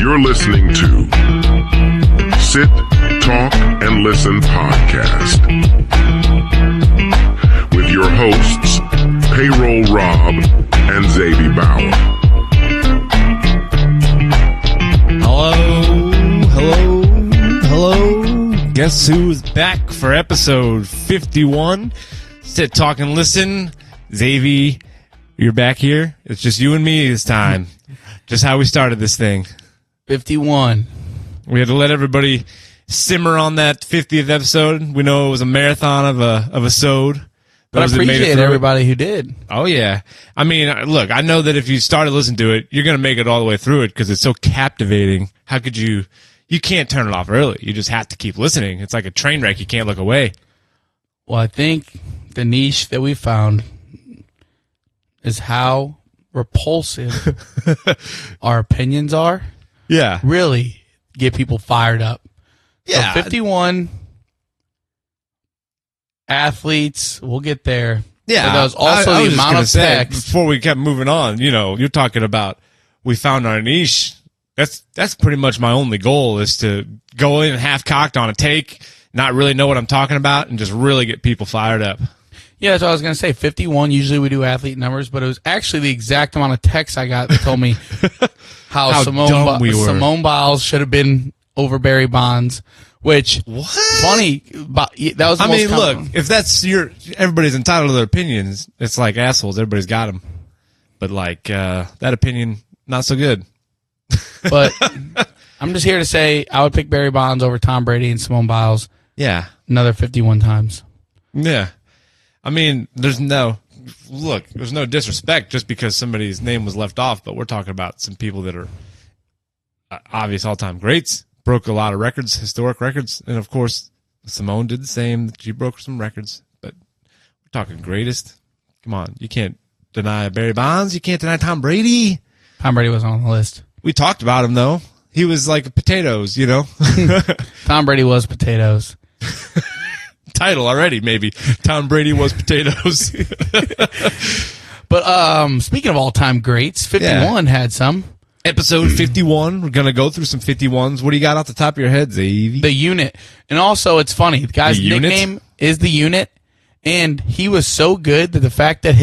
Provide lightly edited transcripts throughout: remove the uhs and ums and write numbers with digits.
You're listening to Sit, Talk, and Listen podcast with your hosts, Payroll Rob and Xavi Bauer. Hello. Guess who's back for episode 51? Sit, Talk, and Listen. Xavi, you're back here. It's just you and me this time. Just how we started this thing. 51. We had to let everybody simmer on that 50th episode. We know it was a marathon of a sode. But I appreciate everybody who did. Oh, yeah. I mean, look, I know that if you started listening to it, you're going to make it all the way through it because it's so captivating. How could you can't turn it off early. You just have to keep listening. It's like a train wreck. You can't look away. Well, I think the niche that we found is how repulsive our opinions are. Yeah. Really get people fired up. Yeah. So 51 athletes, we'll get there. Yeah. But that was also I the was amount of say, text. before we kept moving on, you're talking about we found our niche. That's pretty much my only goal is to go in half-cocked on a take, not really know what I'm talking about, and just really get people fired up. Yeah, that's what I was going to say. 51, usually we do athlete numbers, but it was actually the exact amount of texts I got that told me how Simone Biles should have been over Barry Bonds, which, funny, that was the most common. Look, if that's everybody's entitled to their opinions, it's like assholes, everybody's got them. But that opinion, not so good. But I'm just here to say I would pick Barry Bonds over Tom Brady and Simone Biles. Yeah. Another 51 times. Yeah. I mean, there's no disrespect just because somebody's name was left off, but we're talking about some people that are obvious all-time greats, broke a lot of records, historic records, and of course, Simone did the same. She broke some records, but we're talking greatest. Come on, you can't deny Barry Bonds. You can't deny Tom Brady. Tom Brady wasn't on the list. We talked about him, though. He was like potatoes, Tom Brady was potatoes. Title already, maybe. Tom Brady was potatoes. But speaking of all-time greats, 51 had some. Episode 51. We're going to go through some 51s. What do you got off the top of your head, Xavi? The Unit. And also, it's funny. The guy's nickname is The Unit, and he was so good that the fact that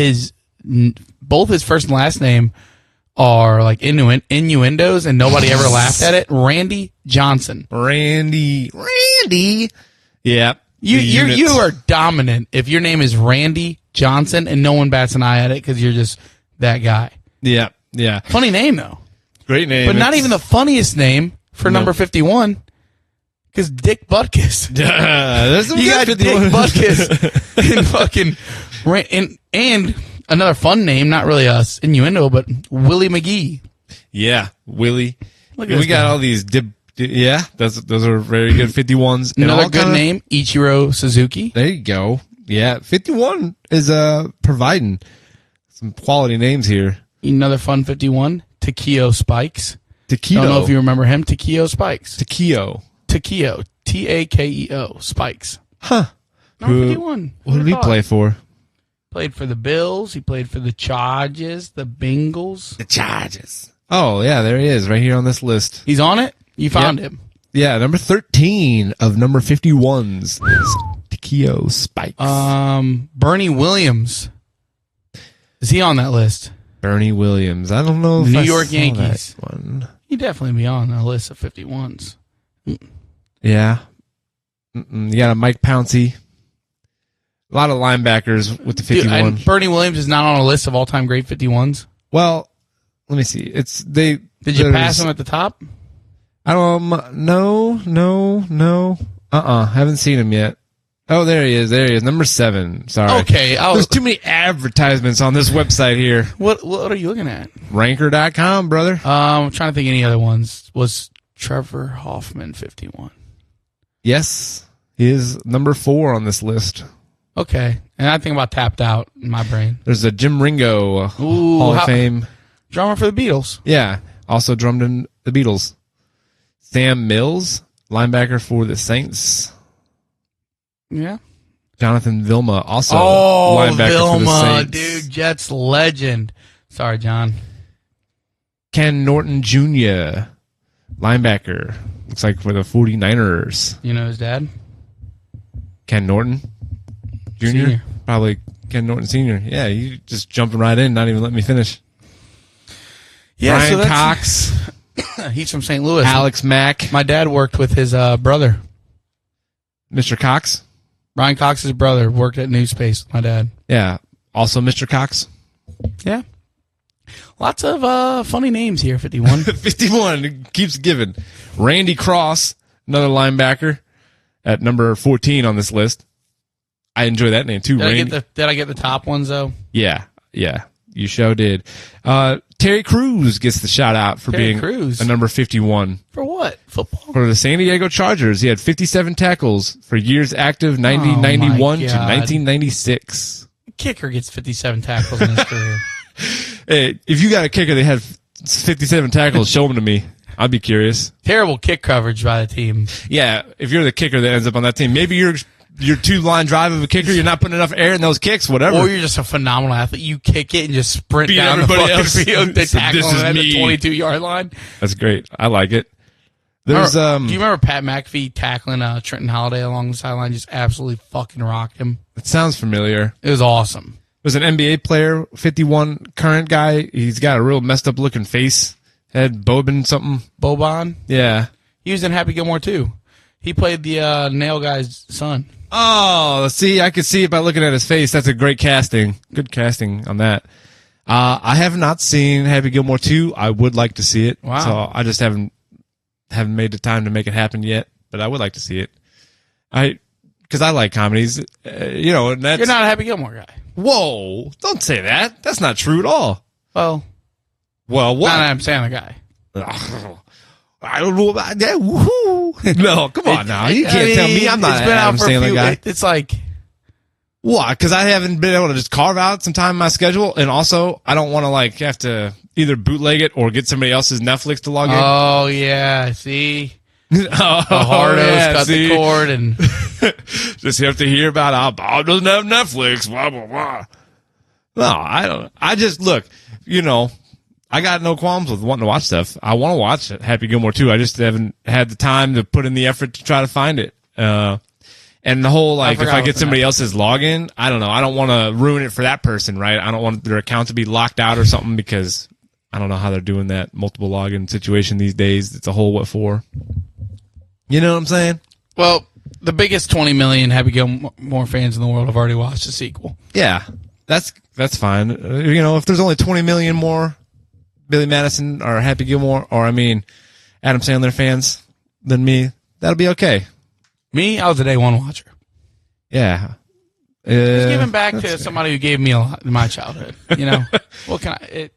both his first and last name are like innuendos and nobody ever laughed at it. Randy Johnson. Randy. Yeah. You are dominant if your name is Randy Johnson and no one bats an eye at it because you're just that guy. Yeah. Funny name, though. Great name. But not even the funniest name for number 51 because Dick Butkus. You got Dick Butkus and fucking and another fun name, not really us innuendo, but Willie McGee. Yeah, Willie. Look at we got all these yeah, those are very good 51s. Another good name, Ichiro Suzuki. There you go. Yeah, 51 is providing some quality names here. Another fun 51, Takeo Spikes. Takeo. Don't know if you remember him. Takeo Spikes. Takeo. Takeo Spikes. Huh. Number 51. Who did he play for? Played for the Bills. He played for the Chargers, the Bengals. The Chargers. Oh, yeah, there he is, right here on this list. He's on it? You found him. Yeah, number 13 of number 51s is Takeo Spikes. Bernie Williams. Is he on that list? Bernie Williams. I don't know if New York Yankees. That one. He'd definitely be on a list of 51s. Yeah. You got a Mike Pouncey. A lot of linebackers with the 51. Dude, and Bernie Williams is not on a list of all-time great 51s? Well, let me see. Did you pass him at the top? No. Haven't seen him yet. Oh, there he is. Number 7. Sorry. Okay. There's too many advertisements on this website here. What are you looking at? Ranker.com, brother. I'm trying to think any other ones. Was Trevor Hoffman 51? Yes. He is number 4 on this list. Okay. And I think about tapped out in my brain. There's a Jim Ringo Hall of Fame. Drummer for the Beatles. Yeah. Also drummed in the Beatles. Sam Mills, linebacker for the Saints. Yeah. Jonathan Vilma, also linebacker for the Saints. Dude, Jets legend. Sorry, John. Ken Norton Jr., linebacker. Looks like for the 49ers. You know his dad? Ken Norton Jr.? Senior. Probably Ken Norton Sr. Yeah, you just jumping right in, not even letting me finish. Yeah, Brian Cox. He's from St. Louis. Alex Mack. My dad worked with his brother. Mr. Cox? Brian Cox's brother worked at Newspace with my dad. Yeah. Also Mr. Cox? Yeah. Lots of funny names here, 51. 51 keeps giving. Randy Cross, another linebacker, at number 14 on this list. I enjoy that name too. Did I get the top ones though? Yeah, you sure did. Terry Crews gets the shout out for being a number 51. For what? Football? For the San Diego Chargers. He had 57 tackles for years active, 1991 to 1996. Kicker gets 57 tackles in his career. Hey, if you got a kicker that had 57 tackles, show them to me. I'd be curious. Terrible kick coverage by the team. Yeah, if you're the kicker that ends up on that team, maybe you're two-line drive of a kicker, you're not putting enough air in those kicks, whatever. Or you're just a phenomenal athlete. You kick it and just sprint Beat down the everybody fucking else. field to So tackle this is him at the me. 22-yard line. That's great. I like it. There's do you remember Pat McAfee tackling Trenton Holiday along the sideline? Just absolutely fucking rocked him. It sounds familiar. It was awesome. Was an NBA player, 51, current guy. He's got a real messed up looking face. Had Boban something. Boban? Yeah. He was in Happy Gilmore too. He played the nail guy's son. Oh, see, I could see it by looking at his face. That's a great casting. Good casting on that. I have not seen Happy Gilmore 2. I would like to see it. Wow. So I just haven't made the time to make it happen yet, but I would like to see it. Because I like comedies, and that's... You're not a Happy Gilmore guy. Whoa, don't say that. That's not true at all. Well, what? Not an Adam Sandler guy. I don't know about that. Woohoo! No, come on now. You can't tell me I'm not an Adam Sandler guy. It's like... Why? Because I haven't been able to just carve out some time in my schedule, and also I don't want to have to either bootleg it or get somebody else's Netflix to log in. Oh yeah, see, the hardos cut the cord, and just have to hear about how Bob doesn't have Netflix. Blah blah blah. No, I don't. I just look. I got no qualms with wanting to watch stuff. I want to watch Happy Gilmore 2. I just haven't had the time to put in the effort to try to find it. And the whole, if I get somebody else's login, I don't know. I don't want to ruin it for that person, right? I don't want their account to be locked out or something because I don't know how they're doing that multiple login situation these days. It's a whole what for. You know what I'm saying? Well, the biggest 20 million Happy Gilmore fans in the world have already watched the sequel. Yeah, that's fine. If there's only 20 million more Billy Madison or Happy Gilmore, or Adam Sandler fans than me, that'll be okay. Me, I was a day one watcher. Yeah. Just giving back to somebody who gave me a lot in my childhood. What can I?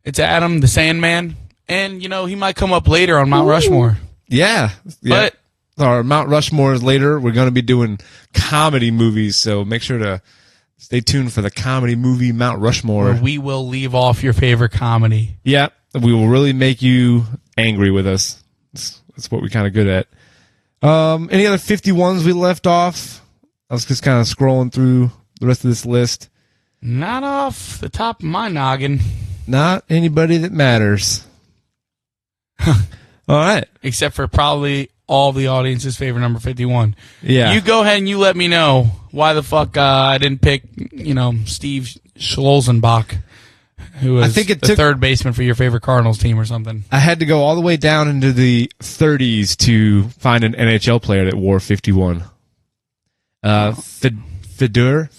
It's Adam the Sandman, and he might come up later on Mount Rushmore. Yeah. But our Mount Rushmore is later. We're going to be doing comedy movies, so make sure to stay tuned for the comedy movie Mount Rushmore. Where we will leave off your favorite comedy. Yeah, we will really make you angry with us. That's what we're kind of good at. Any other 51s we left off? I was just kind of scrolling through the rest of this list. Not off the top of my noggin. Not anybody that matters. All right. Except for probably all the audience's favorite number 51. Yeah. You go ahead and you let me know why the fuck I didn't pick, Steve Schlossenbach, who was the third baseman for your favorite Cardinals team or something. I had to go all the way down into the 30s to find an NHL player that wore 51. Fedor?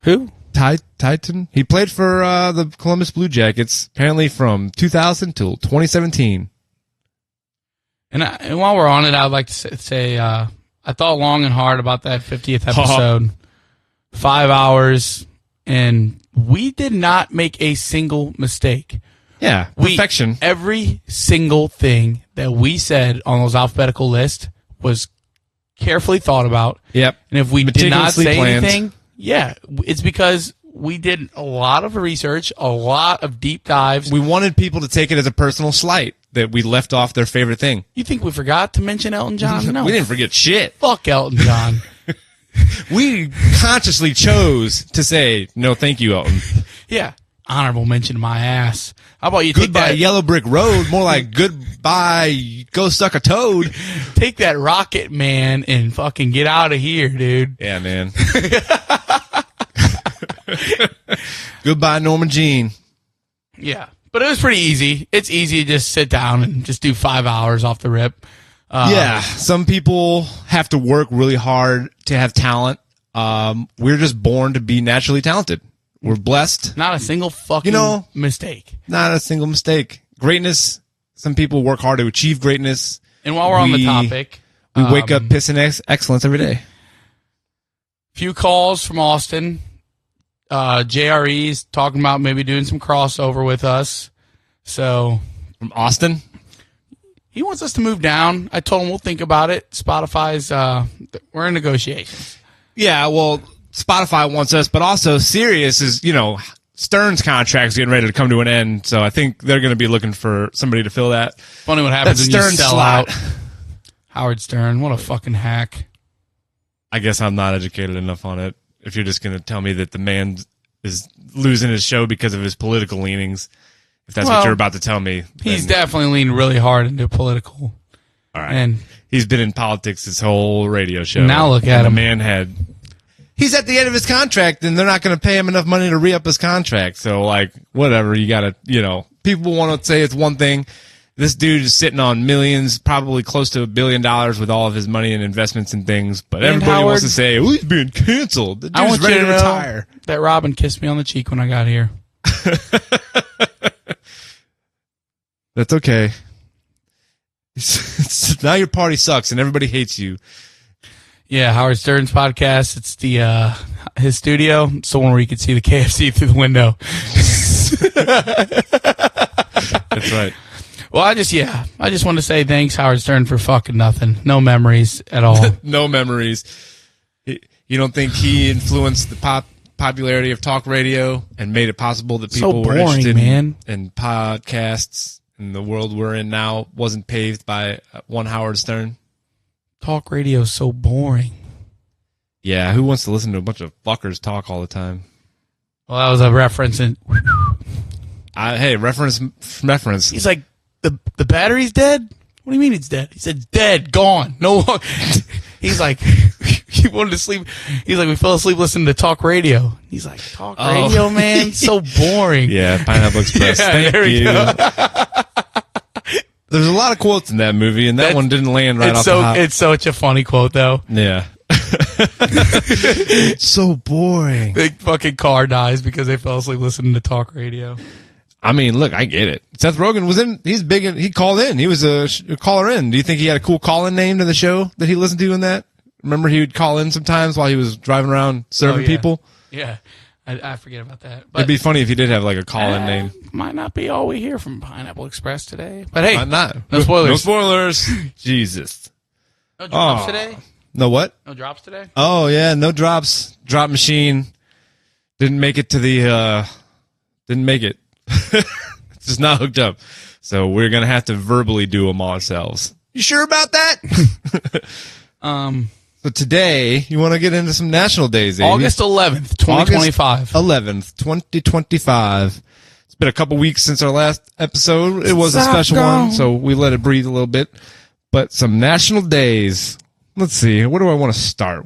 Who? Titan? He played for the Columbus Blue Jackets, apparently from 2000 till 2017. And while we're on it, I'd like to say I thought long and hard about that 50th episode. 5 hours, and we did not make a single mistake. Yeah, perfection. Every single thing that we said on those alphabetical lists was carefully thought about. Yep. And if we did not say planned. anything, it's because we did a lot of research, a lot of deep dives. We wanted people to take it as a personal slight that we left off their favorite thing. You think we forgot to mention Elton John? No. We didn't forget shit. Fuck Elton John. We consciously chose to say, no, thank you, Elton. Yeah. honorable mention to my ass. How about you take Goodbye that Yellow Brick Road, more like goodbye go suck a toad. take that Rocket Man and fucking get out of here, dude. Yeah, man. Goodbye Norma Jean. Yeah, but it was pretty easy. It's easy to just sit down and just do 5 hours off the rip. Yeah, some people have to work really hard to have talent. We're just born to be naturally talented. We're blessed. Not a single fucking mistake. Not a single mistake. Greatness. Some people work hard to achieve greatness. And while we're on the topic, we wake up pissing excellence every day. Few calls from Austin. JRE's talking about maybe doing some crossover with us. So From Austin? he wants us to move down. I told him we'll think about it. Spotify's we're in negotiations. Yeah, well, Spotify wants us, but also Sirius is, Stern's contract's getting ready to come to an end, so I think they're going to be looking for somebody to fill that. Funny what happens when Stern you sell slot. out. Howard Stern, what a fucking hack. I guess I'm not educated enough on it. If you're just going to tell me that the man is losing his show because of his political leanings, if that's what you're about to tell me. He's definitely leaned really hard into political. All right. And he's been in politics his whole radio show. Now look at and him. The man he's at the end of his contract, and they're not going to pay him enough money to re-up his contract. So, whatever. You got to, people want to say it's one thing. This dude is sitting on millions, probably close to $1 billion with all of his money and investments and things. But everybody wants to say, he's being canceled. The dude's ready to retire. That Robin kissed me on the cheek when I got here. That's okay. Now your party sucks and everybody hates you. Yeah, Howard Stern's podcast. It's the his studio. It's the one where you can see the KFC through the window. That's right. Well, I just want to say thanks, Howard Stern, for fucking nothing. No memories at all. No memories. You don't think he influenced the popularity of talk radio and made it possible that people were interested in podcasts, and the world we're in now wasn't paved by one Howard Stern? Talk radio is so boring. Yeah, who wants to listen to a bunch of fuckers talk all the time? Well, that was a reference. Hey, reference. He's like, the battery's dead? What do you mean it's dead? He said, dead, gone. No. He's like, he wanted to sleep. He's like, we fell asleep listening to talk radio. He's like, talk radio, man? So boring. Yeah, Pineapple Express. Yeah, Thank you. There's a lot of quotes in that movie, and that one didn't land right off the top. It's such a funny quote, though. Yeah. It's so boring. The fucking car dies because they fell asleep listening to talk radio. I mean, look, I get it. Seth Rogen was in. He's big. He called in. He was a caller in. Do you think he had a cool call-in name to the show that he listened to in that? Remember, he would call in sometimes while he was driving around serving people. Yeah, I forget about that. But it'd be funny if he did have like a call-in name. Might not be all we hear from Pineapple Express today. But hey, not. No spoilers. No spoilers. Jesus. No drops today. No what? No drops today. Oh yeah, no drops. Drop machine didn't make it to the. Didn't make it. It's just not hooked up. So we're going to have to verbally do them ourselves. You sure about that? So today, you want to get into some national days, Amy? August 11th, 2025. August 11th, 2025. It's been a couple weeks since our last episode. It was a special one, so we let it breathe a little bit. But some national days. Let's see. Where do I want to start?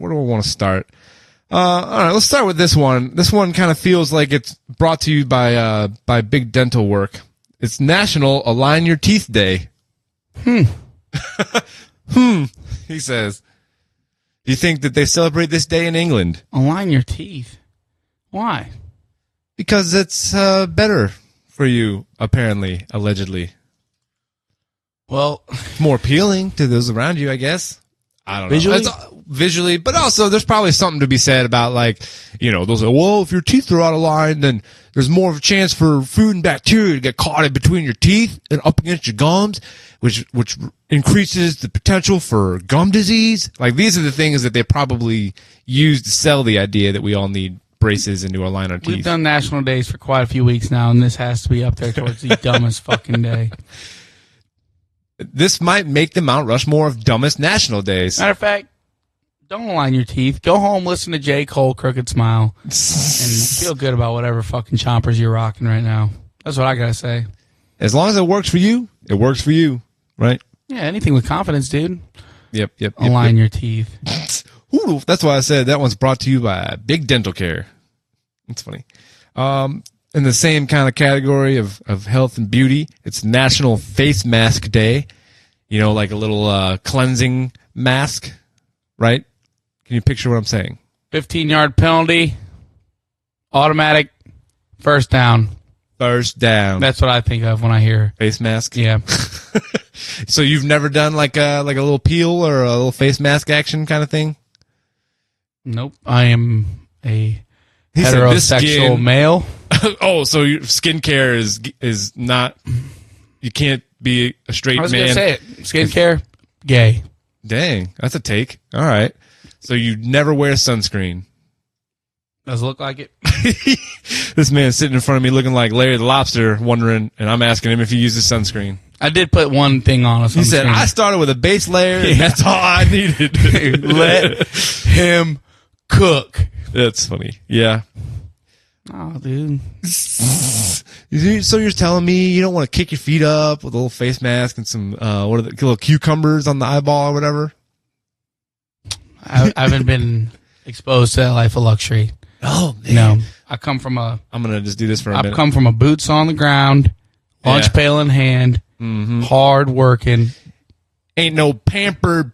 All right, let's start with this one. This one kind of feels like it's brought to you by Big Dental Work. It's National Align Your Teeth Day. He says. Do you think that they celebrate this day in England? Align your teeth. Why? Because it's better for you, apparently, allegedly. Well, more appealing to those around you, I guess. I don't know. Visually, but also there's probably something to be said about those. Well, if your teeth are out of line, then there's more of a chance for food and bacteria to get caught in between your teeth and up against your gums, which increases the potential for gum disease. Like, these are the things that they probably use to sell the idea that we all need braces and to align our teeth. We've done national days for quite a few weeks now, and this has to be up there towards the dumbest fucking day. This might make the Mount Rushmore of dumbest national days. Matter of fact, Don't align your teeth. Go home, listen to J. Cole, Crooked Smile, and feel good about whatever fucking chompers you're rocking right now. That's what I gotta say. As long as it works for you, it works for you, right? Yeah, anything with confidence, dude. Yep. Align your teeth. Ooh, that's why I said that one's brought to you by Big Dental Care. It's funny. In the same kind of category of health and beauty, it's National Face Mask Day. You know, like a little cleansing mask, right? Can you picture what I'm saying? 15-yard penalty, automatic, first down. First down. That's what I think of when I hear face mask. Yeah. So you've never done like a little peel or a little face mask action kind of thing? Nope. I am a He said, "This heterosexual skin-" male. Oh, so your skincare is not. You can't be a straight I was man. gonna say it. Skincare, gay. Dang, that's a take. All right. So you never wear sunscreen. Does it look like it? This man's sitting in front of me looking like Larry the Lobster, wondering, and I'm asking him if he uses sunscreen. I did put one thing on us. He said, "I started with a base layer, and that's all I needed." Let him cook. That's funny. Yeah. Oh, dude. So you're telling me you don't want to kick your feet up with a little face mask and some little cucumbers on the eyeball or whatever? I haven't been exposed to that life of luxury. Oh, man. No, I come from a. I'm gonna just do this for a minute. I've come from a boots on the ground, lunch pail in hand, hard working. Ain't no pampered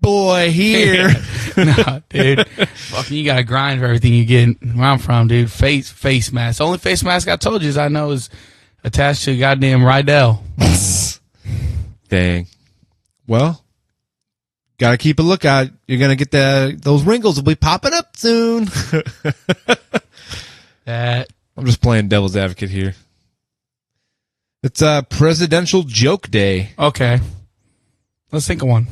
boy here. No, dude. Fucking, you gotta grind for everything you get. Where I'm from, dude. Face mask. The only face mask I told you is I know is attached to a goddamn Rydell. Dang. Well, gotta keep a lookout. You're gonna get those wrinkles will be popping up soon. I'm just playing devil's advocate here. It's Presidential Joke Day. Okay. Let's think of one.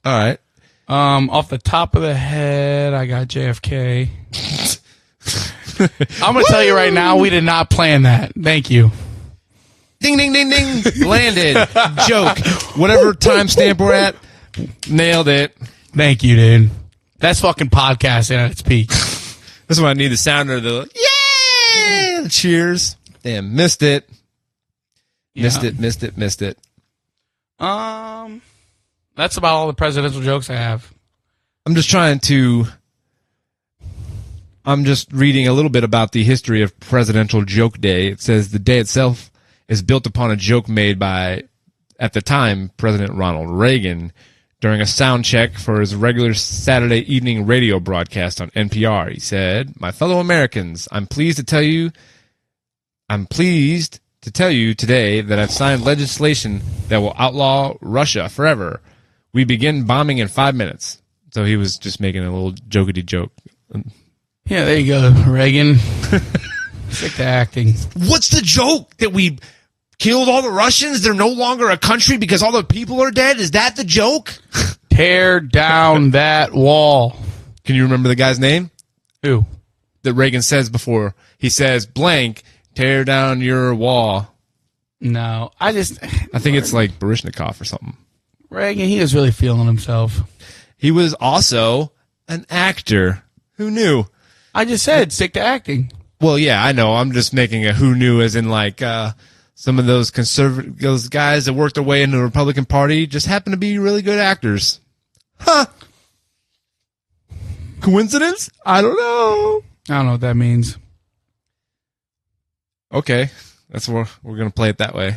All right. Off the top of the head, I got JFK. I'm going to tell you right now, we did not plan that. Thank you. Ding, ding, ding, ding. Landed. Joke. Whatever timestamp we're at, nailed it. Thank you, dude. That's fucking podcasting at its peak. That's why I need the sounder of the yay! The cheers. Damn, missed it. Missed it. That's about all the presidential jokes I have. I'm just reading a little bit about the history of Presidential Joke Day. It says the day itself is built upon a joke made by, at the time, President Ronald Reagan during a sound check for his regular Saturday evening radio broadcast on NPR. He said, "My fellow Americans, I'm pleased to tell you today that I've signed legislation that will outlaw Russia forever. We begin bombing in 5 minutes." So he was just making a little jokety joke. Yeah, there you go, Reagan. Stick to acting. What's the joke? That we killed all the Russians? They're no longer a country because all the people are dead? Is that the joke? Tear down that wall. Can you remember the guy's name? Who? That Reagan says before. He says, blank, tear down your wall. No, I think it's like Baryshnikov or something. Reagan, he was really feeling himself. He was also an actor. Who knew? I just said stick to acting. Well, yeah, I know. I'm just making a who knew as in like some of those those guys that worked their way into the Republican Party just happen to be really good actors. Huh. Coincidence? I don't know. I don't know what that means. Okay. That's where we're going to play it that way.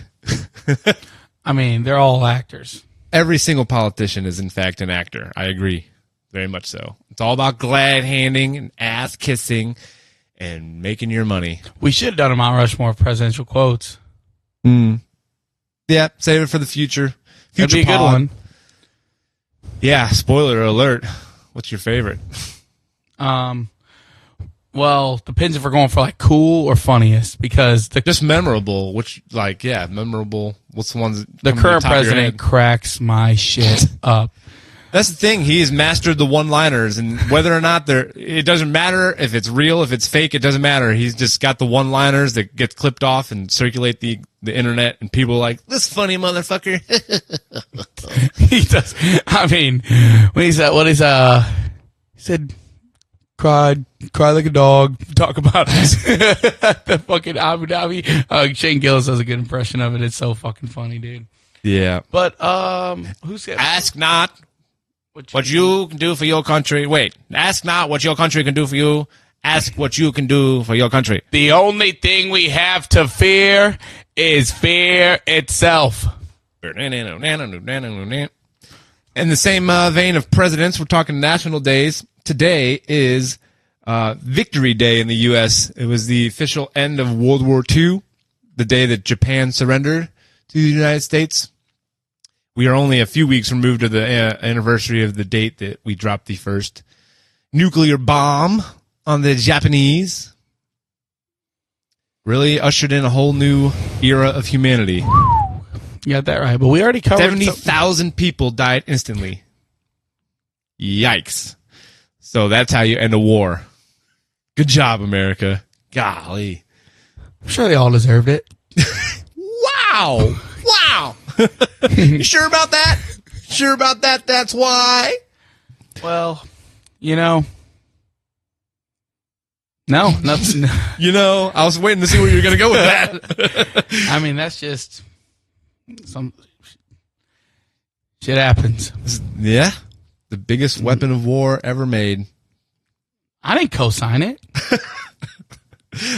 I mean, they're all actors. Every single politician is, in fact, an actor. I agree. Very much so. It's all about glad handing and ass kissing and making your money. We should have done a Mount Rushmore of presidential quotes. Yeah, save it for the future. That'd be a good one. Yeah, spoiler alert. What's your favorite? Well, depends if we're going for like cool or funniest, because just memorable. Which, like, yeah, memorable. What's the ones? The current president cracks my shit up. That's the thing. He has mastered the one-liners, and whether or not it doesn't matter if it's real, if it's fake, it doesn't matter. He's just got the one-liners that get clipped off and circulate the internet, and people are like, "This funny motherfucker." He does. I mean, when he's said, cry like a dog. Talk about the fucking Abu Dhabi. Shane Gillis does a good impression of it. It's so fucking funny, dude. Yeah. But who said? Ask not what you can do for your country. Wait. Ask not what your country can do for you. Ask what you can do for your country. The only thing we have to fear is fear itself. In the same vein of presidents, we're talking national days. Today is Victory Day in the U.S. It was the official end of World War II, the day that Japan surrendered to the United States. We are only a few weeks removed of the anniversary of the date that we dropped the first nuclear bomb on the Japanese. Really ushered in a whole new era of humanity. You got that right, but we already covered 70,000 people died instantly. Yikes. So that's how you end a war. Good job, America. Golly. I'm sure they all deserved it. Wow. Wow. You sure about that? Sure about that? That's why? Well, no, nothing. I was waiting to see where you were going to go with that. I mean, that's just some shit happens. Yeah. The biggest weapon of war ever made. I didn't co-sign it.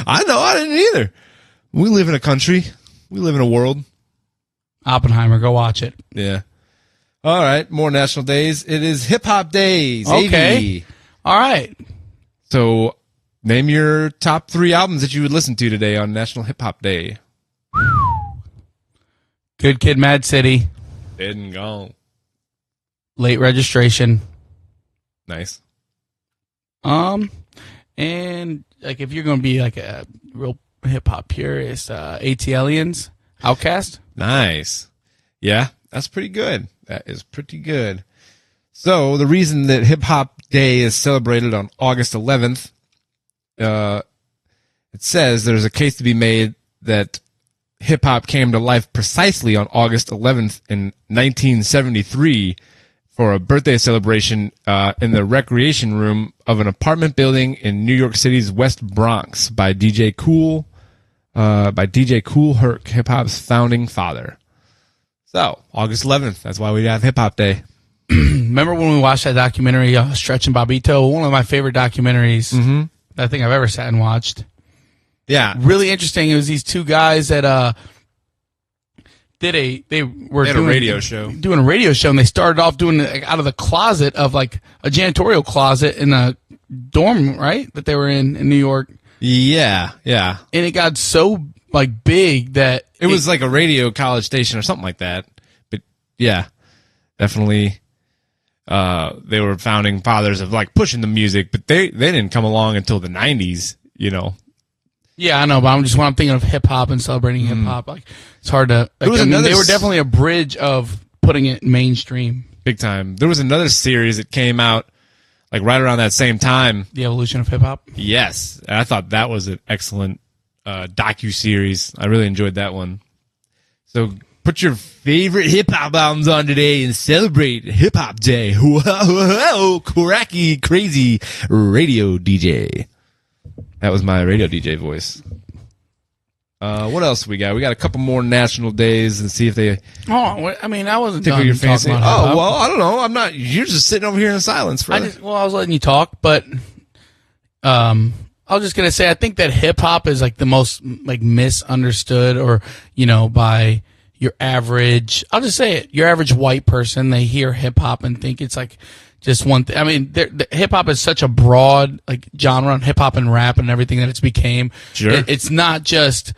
I know, I didn't either. We live in a country. We live in a world. Oppenheimer, go watch it. Yeah. All right, more national days. It is Hip Hop Day. Xavi. Okay. All right. So, name your top 3 albums that you would listen to today on National Hip Hop Day. Good Kid, Mad City. Dead and Gone. Late Registration. Nice. And like if you're gonna be like a real hip hop purist, ATLians, Outkast. Nice. Yeah, that's pretty good. That is pretty good. So the reason that Hip Hop Day is celebrated on August 11th, it says there's a case to be made that hip hop came to life precisely on August 11th in 1973 for a birthday celebration in the recreation room of an apartment building in New York City's West Bronx by DJ Kool Herc, hip hop's founding father. So August 11th, that's why we have Hip Hop Day. Remember when we watched that documentary, Stretch and Bobbito? One of my favorite documentaries I think I've ever sat and watched. Yeah, really interesting. It was these two guys that they were doing a radio show, and they started off doing it out of the closet of like a janitorial closet in a dorm, right? That they were in New York. Yeah. And it got so like big that it was like a radio college station or something like that. But yeah, definitely. They were founding fathers of like pushing the music, but they didn't come along until the 90s, Yeah, I know, but when I'm thinking of hip hop and celebrating hip hop, like it's hard to. Like, they were definitely a bridge of putting it mainstream, big time. There was another series that came out like right around that same time, The Evolution of Hip Hop. Yes, and I thought that was an excellent docu-series. I really enjoyed that one. So put your favorite hip hop albums on today and celebrate Hip Hop Day. Whoa, cracky, crazy radio DJ. That was my radio DJ voice. What else we got? We got a couple more national days and see if they. Oh, I mean, I wasn't tickle done your fancy. talking about hip-hop. Well, I don't know. I'm not. You're just sitting over here in silence, I was letting you talk, but I was just gonna say I think that hip hop is like the most like misunderstood, or by your average. I'll just say it. Your average white person, they hear hip hop and think it's like just one thing. I mean, hip hop is such a broad like genre, hip hop and rap and everything that it's became. Sure. It's not just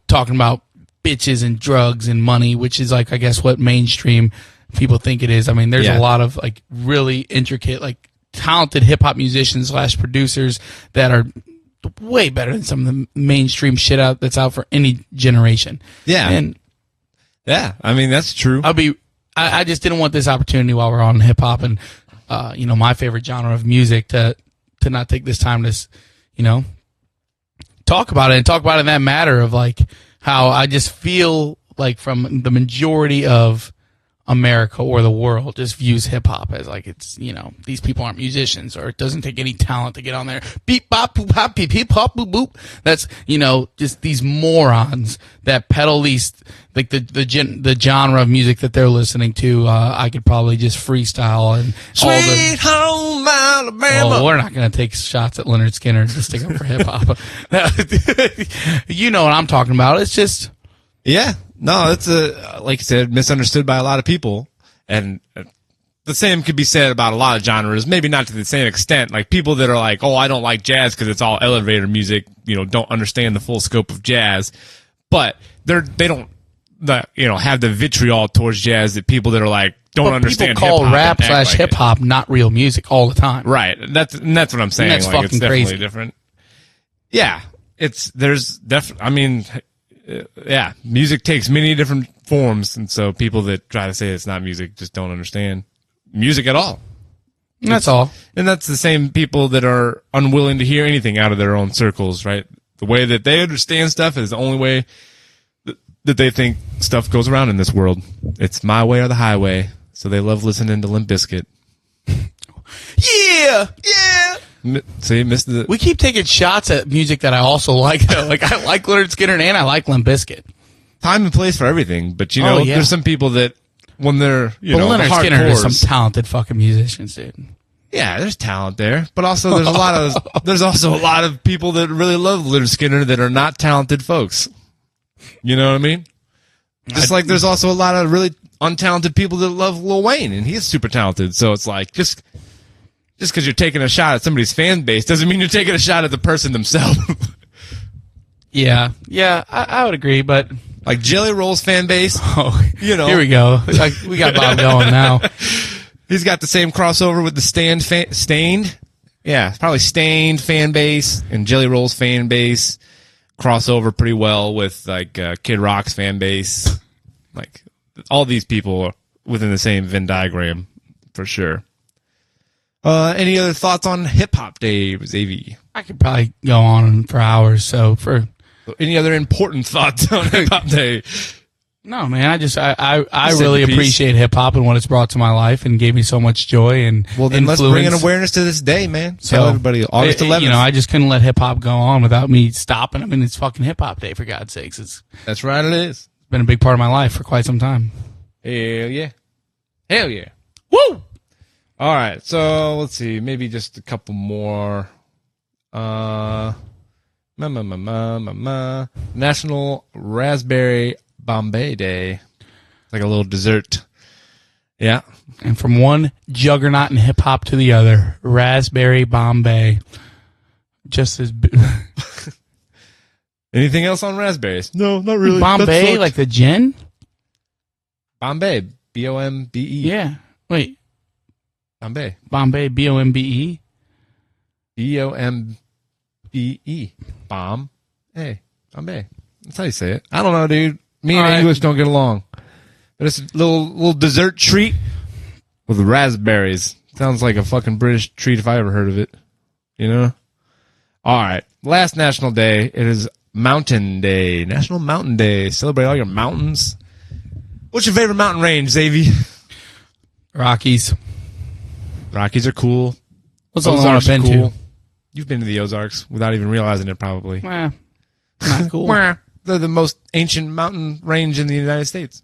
talking about bitches and drugs and money, which is like I guess what mainstream people think it is. I mean, there's a lot of like really intricate, like talented hip hop musicians / producers that are way better than some of the mainstream shit that's out for any generation. Yeah. And yeah, I mean, that's true. I just didn't want this opportunity while we're on hip hop and, my favorite genre of music to not take this time to, talk about it in that matter of like how I just feel like from the majority of America or the world just views hip hop as like it's, you know, these people aren't musicians, or it doesn't take any talent to get on there. Beep bop boop hop beep beep hop boop boop. That's, you know, just these morons that peddle these like the genre of music that they're listening to. I could probably just freestyle and Sweet Home Alabama. Well, we're not going to take shots at Leonard Skinner to stick up for hip hop. You know what I'm talking about. It's just. Yeah. No, it's like you said, misunderstood by a lot of people. And the same could be said about a lot of genres, maybe not to the same extent. Like people that are like, oh, I don't like jazz because it's all elevator music, you know, don't understand the full scope of jazz. But they don't, you know, have the vitriol towards jazz that people that are like, don't understand people call rap / hip hop not real music all the time. Right. That's what I'm saying. That's like, fucking it's definitely crazy. Different. Yeah. There's definitely, I mean, yeah, music takes many different forms, and so people that try to say it's not music just don't understand music at all. That's all. And that's the same people that are unwilling to hear anything out of their own circles, right? The way that they understand stuff is the only way that they think stuff goes around in this world. It's my way or the highway. So they love listening to Limp Bizkit. Yeah! See, missed the. We keep taking shots at music that I also like, though. Like, I like Leonard Skinner and I like Limp Bizkit. Time and place for everything, but you know, there's some people that when they're, you know, Leonard Skinner is some talented fucking musicians, dude. Yeah, there's talent there, but also there's also a lot of people that really love Leonard Skinner that are not talented folks. You know what I mean? Just like there's also a lot of really untalented people that love Lil Wayne, and he's super talented. So it's like just because you're taking a shot at somebody's fan base doesn't mean you're taking a shot at the person themselves. Yeah, I would agree, but like Jelly Roll's fan base, you know, here we go. Like, we got Bob going now. He's got the same crossover with the Stained. Yeah, probably Stained fan base and Jelly Roll's fan base crossover pretty well with like Kid Rock's fan base. Like all these people are within the same Venn diagram for sure. Any other thoughts on Hip Hop Day, Xavi? I could probably go on for hours. So any other important thoughts on Hip Hop Day? No, man. I really appreciate hip hop and what it's brought to my life and gave me so much joy and well, then influence. Let's bring an awareness to this day, man. So tell everybody August 11th. You know, I just couldn't let hip hop go on without me stopping. I mean, it's fucking Hip Hop Day, for God's sakes. That's right, it is. It's been a big part of my life for quite some time. Hell yeah. Hell yeah. Woo! All right, so let's see, maybe just a couple more. National Raspberry Bombay Day. It's like a little dessert. Yeah. And from one juggernaut in hip hop to the other, Raspberry Bombay. Just as Anything else on raspberries? No, not really. Bombay, like the gin? Bombay, B-O-M-B-E. Yeah. Wait. Bombay. Bombay, B-O-M-B-E? B-O-M-B-E. Bomb. Hey, Bombay. That's how you say it. I don't know, dude. Me and English don't get along. But it's a little dessert treat with raspberries. Sounds like a fucking British treat if I ever heard of it. You know? All right. Last National Day. It is Mountain Day. National Mountain Day. Celebrate all your mountains. What's your favorite mountain range, Xavi? Rockies. Rockies are cool. What's the only one I've been to? You've been to the Ozarks without even realizing it, probably. Not cool. They're the most ancient mountain range in the United States.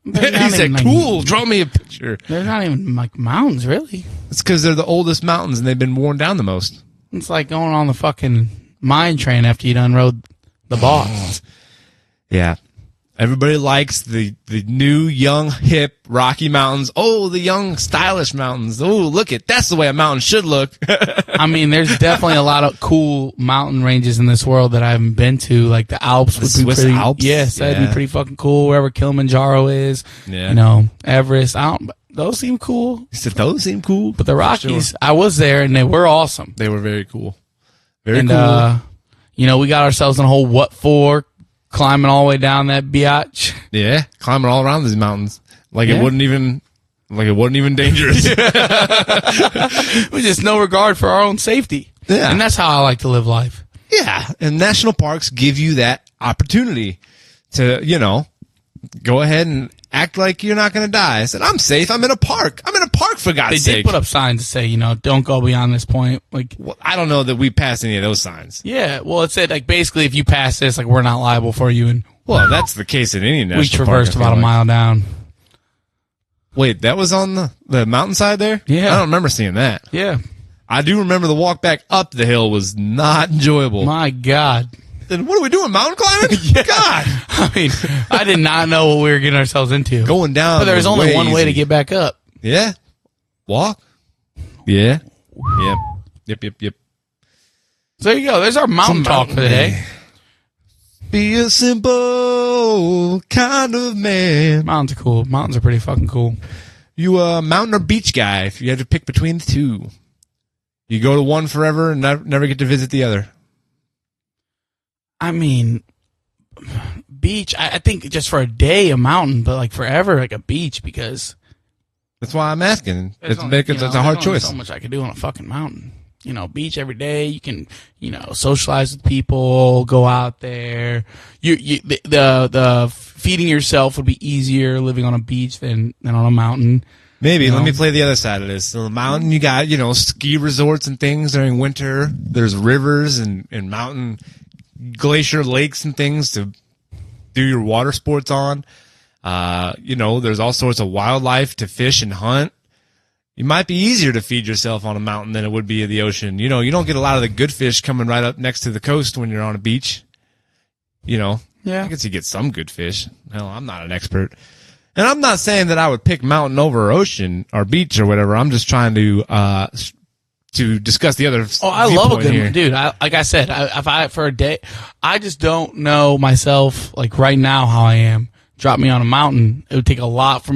He said, cool, draw me a picture. They're not even like mountains, really. It's because they're the oldest mountains and they've been worn down the most. It's like going on the fucking mine train after you done rode the boss. Yeah. Everybody likes the new, young, hip, Rocky Mountains. Oh, the young, stylish mountains. Oh, look it. That's the way a mountain should look. I mean, there's definitely a lot of cool mountain ranges in this world that I haven't been to. Like the Alps would be pretty. Alps? Yes, that'd be pretty fucking cool. Wherever Kilimanjaro is. Yeah. You know, Everest. Those seem cool. You said those seem cool. But the Rockies, I was there and they were awesome. They were very cool. Very cool. You know, we got ourselves in a whole what for. Climbing all the way down that biatch. Yeah, climbing all around these mountains. It wasn't even dangerous. With just no regard for our own safety. Yeah. And that's how I like to live life. Yeah. And national parks give you that opportunity to, you know, go ahead and act like you're not going to die. I said, I'm safe. I'm in a park. I'm in a park, for God's sake. They did put up signs to say, don't go beyond this point. Like, well, I don't know that we passed any of those signs. Yeah, well, it said, like, basically, if you pass this, like, we're not liable for you. And well, that's the case in any national we traversed park, about a mile down. Wait, that was on the mountainside there? Yeah. I don't remember seeing that. Yeah. I do remember the walk back up the hill was not enjoyable. My God. Then what are we doing, mountain climbing? Yeah. God. I mean, I did not know what we were getting ourselves into. Going down. But there was only one way to get back up. Yeah. Walk. Yeah. Yep. So there you go. There's our mountain talk for the day. Be a simple kind of man. Mountains are cool. Mountains are pretty fucking cool. You a mountain or beach guy if you had to pick between the two? You go to one forever and never get to visit the other. I mean, beach, I think just for a day, a mountain, but like forever, like a beach, because that's why I'm asking. It's a hard choice. There's so much I could do on a fucking mountain. Beach every day. You can, socialize with people, go out there. The feeding yourself would be easier living on a beach than on a mountain. Maybe. Let me play the other side of this. So the mountain, you got, ski resorts and things during winter. There's rivers and mountain glacier lakes and things to do your water sports on. There's all sorts of wildlife to fish and hunt. It might be easier to feed yourself on a mountain than it would be in the ocean. You don't get a lot of the good fish coming right up next to the coast when you're on a beach. Yeah. I guess you get some good fish. Hell, I'm not an expert. And I'm not saying that I would pick mountain over ocean or beach or whatever. I'm just trying to discuss the other. Oh, I love a good one, dude. Like I said, if I for a day, I just don't know myself like right now how I am. Drop me on a mountain, it would take a lot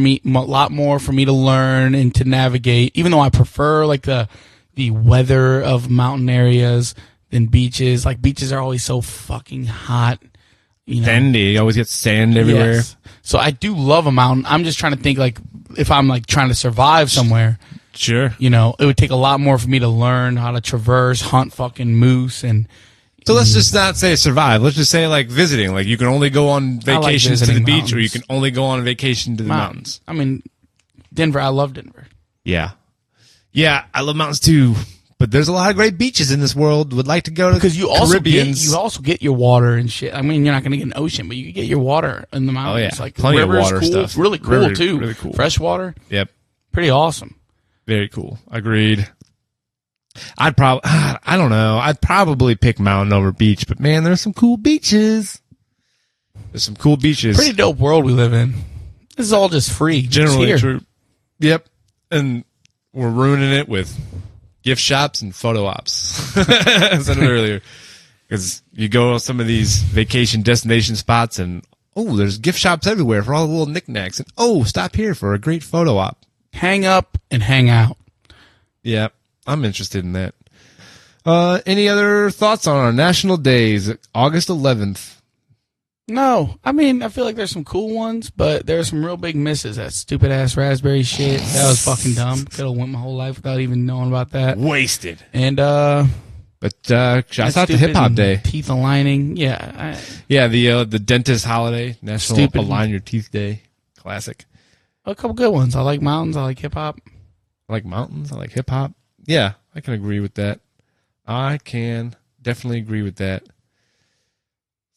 more for me to learn and to navigate. Even though I prefer like the weather of mountain areas than beaches. Like beaches are always so fucking hot. Sandy, you always get sand everywhere. Yes. So I do love a mountain. I'm just trying to think like if I'm like trying to survive somewhere. Sure. It would take a lot more for me to learn how to traverse, hunt fucking moose and. So let's just not say survive. Let's just say like visiting. Like you can only go on vacations to the beach mountains. Or you can only go on a vacation to the mountains. I mean, Denver, I love Denver. Yeah. Yeah, I love mountains too. But there's a lot of great beaches in this world. Would like to go to because you also get your water and shit. I mean, you're not going to get an ocean, but you can get your water in the mountains. Oh yeah, like plenty of water cool. stuff. Really cool too. Really cool. Fresh water. Yep. Pretty awesome. Very cool. Agreed. I don't know. I'd probably pick mountain over beach, but man, there's some cool beaches. There's some cool beaches. Pretty dope world we live in. This is all just free. Generally true. Yep. And we're ruining it with gift shops and photo ops. I said it earlier. Because you go to some of these vacation destination spots and, there's gift shops everywhere for all the little knickknacks. And, stop here for a great photo op. Hang up and hang out. Yep. I'm interested in that. Any other thoughts on our national days? August 11th. No. I mean, I feel like there's some cool ones, but there's some real big misses. That stupid ass raspberry shit. That was fucking dumb. Could have went my whole life without even knowing about that. Wasted. And, shouts out to Hip Hop Day. Teeth aligning. Yeah. The dentist holiday. National Align Your Teeth Day. Classic. A couple good ones. I like mountains. I like hip hop. I like mountains. I like hip hop. Yeah, I can agree with that. I can definitely agree with that.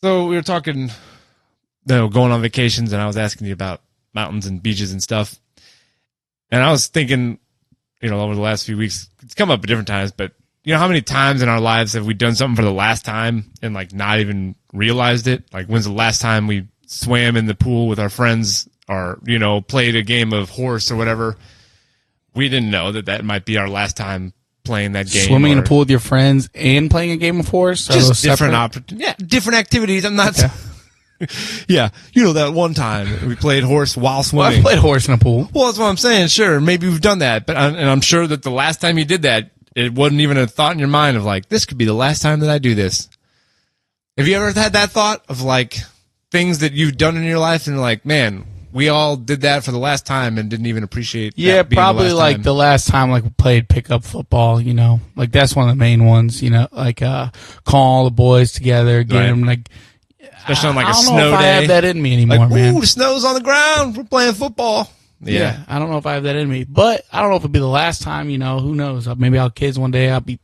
So we were talking, going on vacations, and I was asking you about mountains and beaches and stuff. And I was thinking, over the last few weeks, it's come up at different times, but how many times in our lives have we done something for the last time and like not even realized it? Like when's the last time we swam in the pool with our friends or, played a game of horse or whatever? We didn't know that might be our last time playing that game. Swimming in a pool with your friends and playing a game of horse? Just different opportunities. Yeah, different activities. I'm not... Okay. Yeah, that one time we played horse while swimming. Well, I played horse in a pool. Well, that's what I'm saying. Sure, maybe we've done that. But I'm sure that the last time you did that, it wasn't even a thought in your mind of like, this could be the last time that I do this. Have you ever had that thought of like things that you've done in your life and like, man... We all did that for the last time and didn't even appreciate. Yeah, probably like the last time like we played pickup football. Like that's one of the main ones. Like call all the boys together, get them like especially on like I a don't know snow if I day. have that in me anymore, Like, man. ooh, the snow's on the ground. We're playing football. Yeah. I don't know if I have that in me, but I don't know if it'll be the last time. Who knows? Maybe I'll have kids one day. I'll be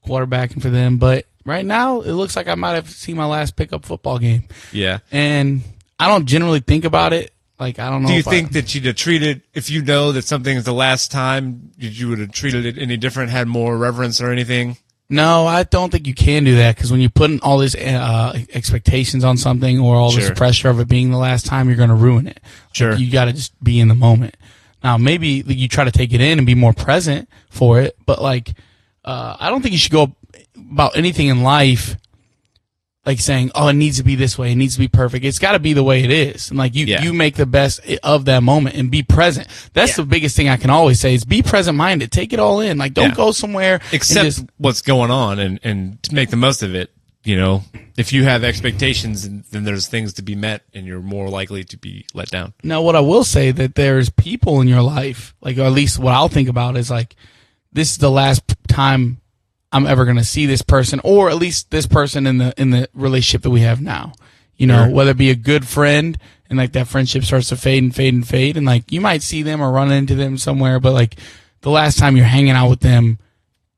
quarterbacking for them, but right now it looks like I might have seen my last pickup football game. Yeah. And I don't generally think about it. Like, I don't know. Do you think that you'd have treated, if you know that something is the last time, you would have treated it any different, had more reverence or anything? No, I don't think you can do that, because when you put in all these expectations on something, or all this pressure of it being the last time, you're going to ruin it. Sure. Like, you got to just be in the moment. Now, maybe you try to take it in and be more present for it, but like, I don't think you should go about anything in life like saying, oh, it needs to be this way, it needs to be perfect. It's got to be the way it is. And like, you make the best of that moment and be present. That's the biggest thing I can always say is be present minded. Take it all in. Like, don't go somewhere. Accept what's going on and to make the most of it. If you have expectations, then there's things to be met and you're more likely to be let down. Now, what I will say that there's people in your life, like, or at least what I'll think about is like, this is the last time I'm ever going to see this person, or at least this person in the relationship that we have now. Whether it be a good friend and like that friendship starts to fade and fade and fade, and like you might see them or run into them somewhere, but like the last time you're hanging out with them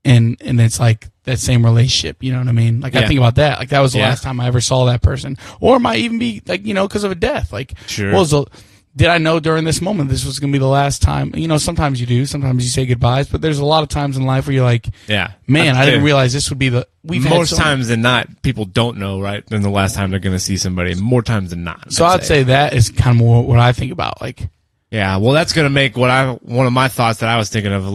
and it's like that same relationship, you know what I mean? Like I think about that. Like that was the last time I ever saw that person. Or it might even be like, because of a death. Like, did I know during this moment this was going to be the last time? Sometimes you do. Sometimes you say goodbyes, but there's a lot of times in life where you're like, man, I didn't realize this would be most times than not, people don't know, right? Then the last time they're going to see somebody, more times than not. So I'd say that is kind of more what I think about. Like, yeah, well, that's going to make one of my thoughts that I was thinking of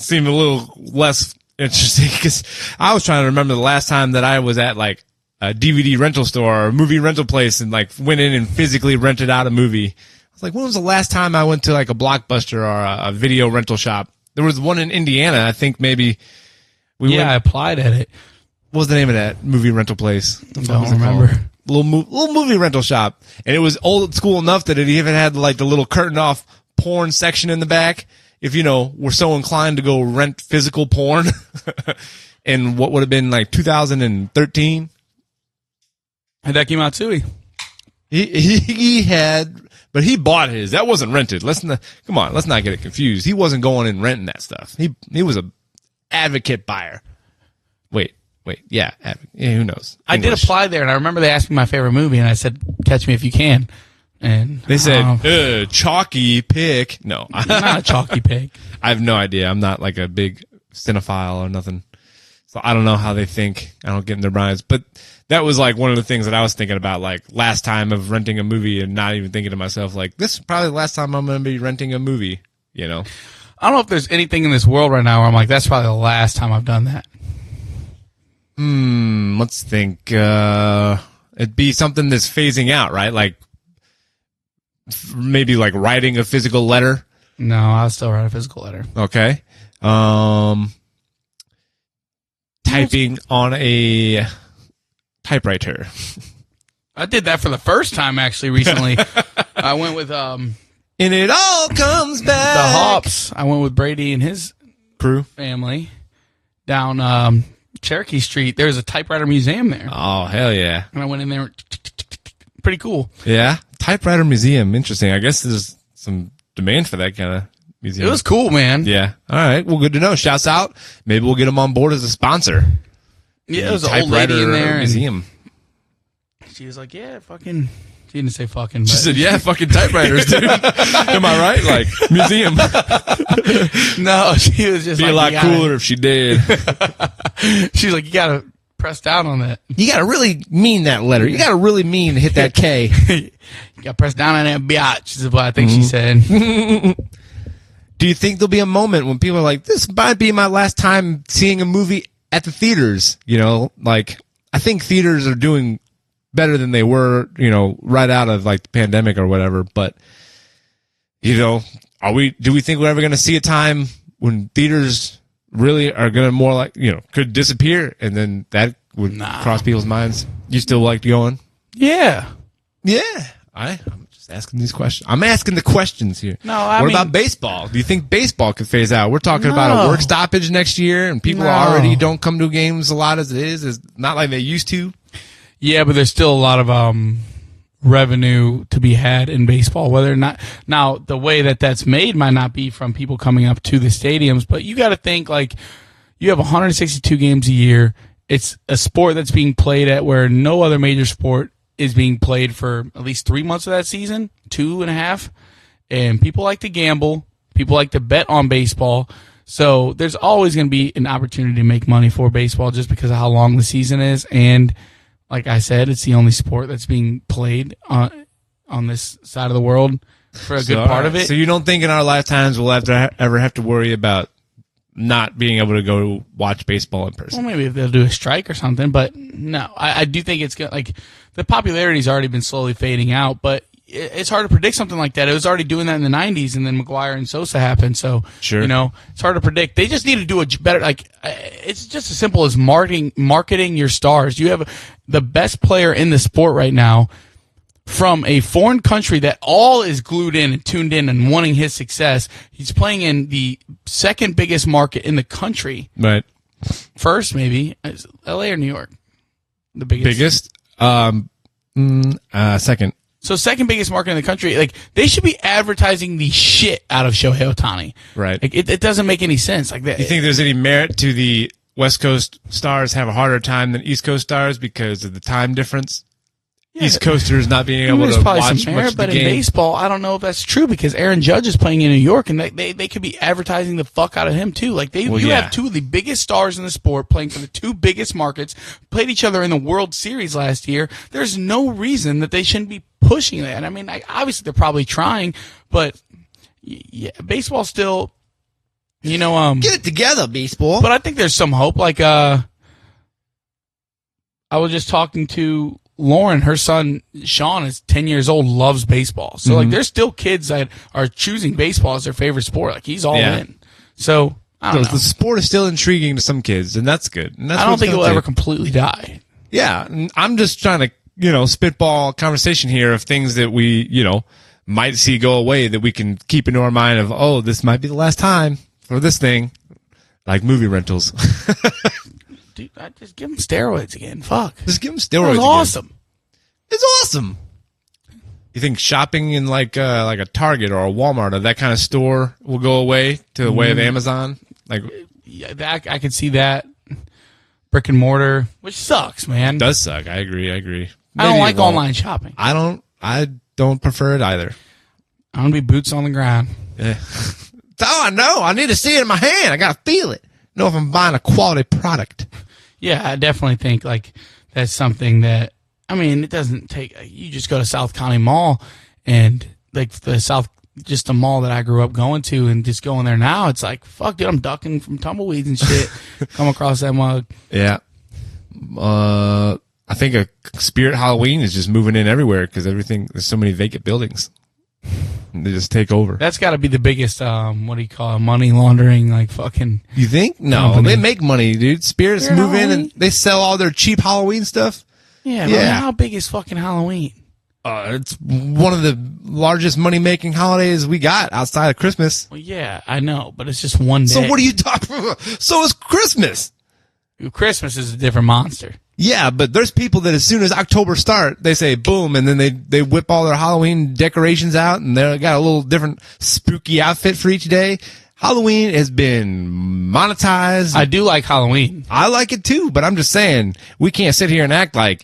seem a little less interesting, because I was trying to remember the last time that I was at like a DVD rental store or a movie rental place and like went in and physically rented out a movie. I was like, when was the last time I went to like a Blockbuster or a video rental shop? There was one in Indiana. I think maybe I applied at it. What was the name of that movie rental place? I don't remember. Little movie rental shop. And it was old school enough that it even had like the little curtain off porn section in the back. If, we're so inclined to go rent physical porn in what would have been like 2013. And that came out too. He had, but he bought his. That wasn't rented. Let's not get it confused. He wasn't going and renting that stuff. He was a advocate buyer. Wait. Yeah, who knows? I did apply there, and I remember they asked me my favorite movie, and I said, "Catch Me If You Can." And they said, "Chalky pick." No, I'm not a chalky pick. I have no idea. I'm not like a big cinephile or nothing, so I don't know how they think. I don't get in their minds, but that was like one of the things that I was thinking about, like last time of renting a movie, and not even thinking to myself, like, this is probably the last time I'm going to be renting a movie. I don't know if there's anything in this world right now where I'm like, that's probably the last time I've done that. Let's think. It'd be something that's phasing out, right? Like maybe like writing a physical letter. No, I'll still write a physical letter. Okay. Typing on a typewriter. I did that for the first time actually recently. I went with and it all comes back. The Hops. I went with Brady and his crew family down Cherokee Street. There's a typewriter museum there. Oh, hell yeah. And I went in there. Pretty cool. Yeah. Typewriter museum. Interesting. I guess there's some demand for that kind of museum. It was cool, man. Yeah. All right. Well, good to know. Shouts out. Maybe we'll get them on board as a sponsor. Yeah, there was an old lady in there. Museum. She was like, yeah, fucking. She didn't say fucking. But she said, yeah, fucking typewriters, dude. Am I right? Like, museum. No, she was just be like, a lot cooler if she did. She's like, you got to press down on that. You got to really mean that letter. You got to really mean hit that K. You got to press down on that biatch, is what I think she said. Do you think there'll be a moment when people are like, this might be my last time seeing a movie at the theaters? Like, I think theaters are doing better than they were, right out of like the pandemic or whatever. But, do we think we're ever going to see a time when theaters really are going to more like, could disappear, and then that would cross people's minds? You still like going? Yeah. Yeah. I'm just asking these questions. I'm asking the questions here. No, what about baseball? Do you think baseball could phase out? We're talking about a work stoppage next year, and people already don't come to games a lot as it is. It's not like they used to. Yeah, but there's still a lot of revenue to be had in baseball. Whether or not now the way that that's made might not be from people coming up to the stadiums, but you got to think like you have 162 games a year. It's a sport that's being played at where no other major sport is being played for at least 3 months of that season, 2.5. And people like to gamble. People like to bet on baseball. So there's always going to be an opportunity to make money for baseball just because of how long the season is. And like I said, it's the only sport that's being played on this side of the world for a good part of it. So you don't think in our lifetimes we'll ever have to worry about not being able to go watch baseball in person? Well, maybe if they'll do a strike or something, but no, I do think it's like the popularity's already been slowly fading out, but it's hard to predict something like that. It was already doing that in the 90s, and then McGuire and Sosa happened, so sure. It's hard to predict. They just need to do a better, it's just as simple as marketing your stars. You have the best player in the sport right now from a foreign country that all is glued in and tuned in and wanting his success. He's playing in the second biggest market in the country. Right. First, maybe. Is LA or New York? The biggest? Second. So second biggest market in the country. Like, they should be advertising the shit out of Shohei Ohtani. Right. Like, it doesn't make any sense. Like that. You think there's any merit to the West Coast stars have a harder time than East Coast stars because of the time difference? Yeah, East Coasters not being able to watch much of the but game. In baseball, I don't know if that's true because Aaron Judge is playing in New York, and they could be advertising the fuck out of him too. Like you have two of the biggest stars in the sport playing for the two biggest markets, played each other in the World Series last year. There's no reason that they shouldn't be pushing that. I mean, obviously they're probably trying, but yeah, baseball still, get it together, baseball. But I think there's some hope. Like, I was just talking to Lauren, her son Sean is 10 years old, loves baseball. So like, there's still kids that are choosing baseball as their favorite sport. Like, he's all in. So I don't know. The sport is still intriguing to some kids, and that's good. And that's I don't think it will ever completely die. Yeah, and I'm just trying to spitball conversation here of things that we might see go away that we can keep into our mind of, oh, this might be the last time for this thing, like movie rentals. Dude, I just give them steroids again. Fuck. Just give them steroids again. Awesome. It's awesome. You think shopping in like a Target or a Walmart or that kind of store will go away to the way of Amazon? Like, yeah, I could see that. Brick and mortar, which sucks, man. It does suck. I agree. I don't like online shopping. I don't prefer it either. I want to be boots on the ground. Yeah. Oh, I know. I need to see it in my hand. I got to feel it. Know if I'm buying a quality product. Yeah, I definitely think like that's something that, I mean, it doesn't take, you just go to South County Mall and like just the mall that I grew up going to and just going there now. It's like, fuck, dude, I'm ducking from tumbleweeds and shit. Come across that mug. Yeah. I think a Spirit Halloween is just moving in everywhere because there's so many vacant buildings. They just take over. That's got to be the biggest, what do you call it, money laundering, like fucking. You think? No, company. They make money, dude. Spirits move in and they sell all their cheap Halloween stuff. Yeah, but how big is fucking Halloween? It's one of the largest money-making holidays we got outside of Christmas. Well, yeah, I know, but it's just one day. So what are you talking about? So is Christmas. Christmas is a different monster. Yeah, but there's people that as soon as October start, they say boom, and then they whip all their Halloween decorations out, and they got a little different spooky outfit for each day. Halloween has been monetized. I do like Halloween. I like it too, but I'm just saying we can't sit here and act like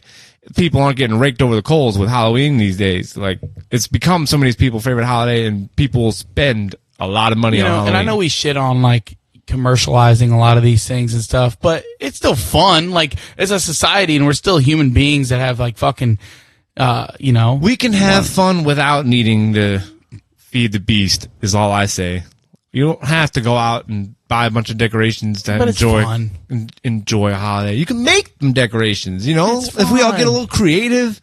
people aren't getting raked over the coals with Halloween these days. Like, it's become somebody's people's favorite holiday, and people spend a lot of money on Halloween. And I know we shit on like commercializing a lot of these things and stuff, but it's still fun. Like, as a society, and we're still human beings that have like fucking, we can have fun without needing to feed the beast. Is all I say. You don't have to go out and buy a bunch of decorations to enjoy a holiday. You can make them decorations. If we all get a little creative,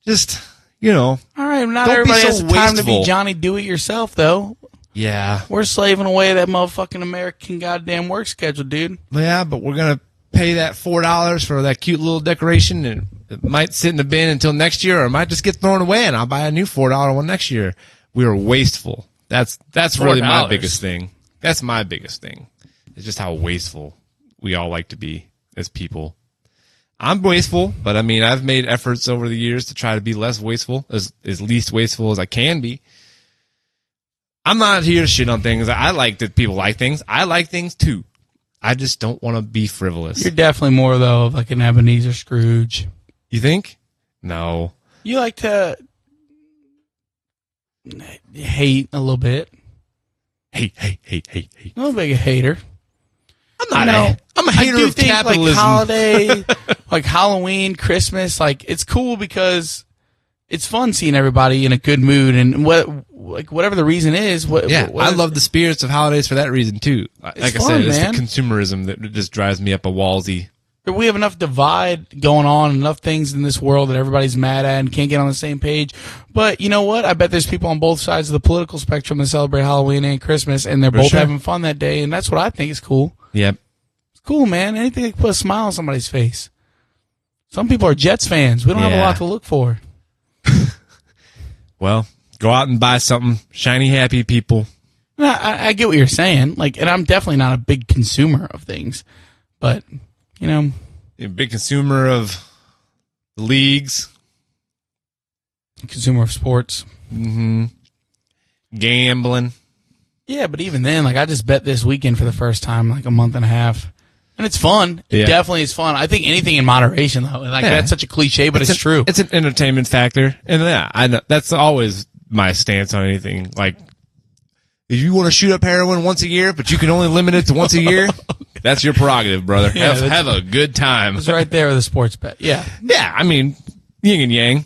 just all right. Not everybody has time to be Johnny Do-It-Yourself, though. Yeah. We're slaving away that motherfucking American goddamn work schedule, dude. Yeah, but we're going to pay that $4 for that cute little decoration, and it might sit in the bin until next year, or it might just get thrown away, and I'll buy a new $4 one next year. We are wasteful. That's really my biggest thing. That's my biggest thing. It's just how wasteful we all like to be as people. I'm wasteful, but I mean, I've made efforts over the years to try to be less wasteful, as least wasteful as I can be. I'm not here to shit on things. I like that people like things. I like things too. I just don't want to be frivolous. You're definitely more, though, of like an Ebenezer Scrooge. You think? No. You like to hate a little bit. Hate. A little bit of a hater. I'm a hater of capitalism. Like holiday, like Halloween, Christmas, like it's cool because it's fun seeing everybody in a good mood, and whatever the reason is. I love the spirits of holidays for that reason too. Like I said, it's man. the consumerism that just drives me up a wallsy. We have enough divide going on, enough things in this world that everybody's mad at and can't get on the same page. But you know what? I bet there's people on both sides of the political spectrum that celebrate Halloween and Christmas, and they're both having fun that day, and that's what I think is cool. Yep. It's cool, man. Anything that can put a smile on somebody's face. Some people are Jets fans. We don't have a lot to look for. Well, go out and buy something. Shiny, happy people. No, I get what you're saying. Like, and I'm definitely not a big consumer of things, but you know, a big consumer of the leagues, consumer of sports, gambling. Yeah, but even then, like I just bet this weekend for the first time, like a month and a half. And it's fun. It definitely is fun. I think anything in moderation, though. Like that's such a cliche, but it's true. It's an entertainment factor, and I know that's always my stance on anything. Like, if you want to shoot up heroin once a year, but you can only limit it to once a year, that's your prerogative, brother. Yeah, have a good time. It's right there with a sports bet. Yeah, yeah. I mean, yin and yang.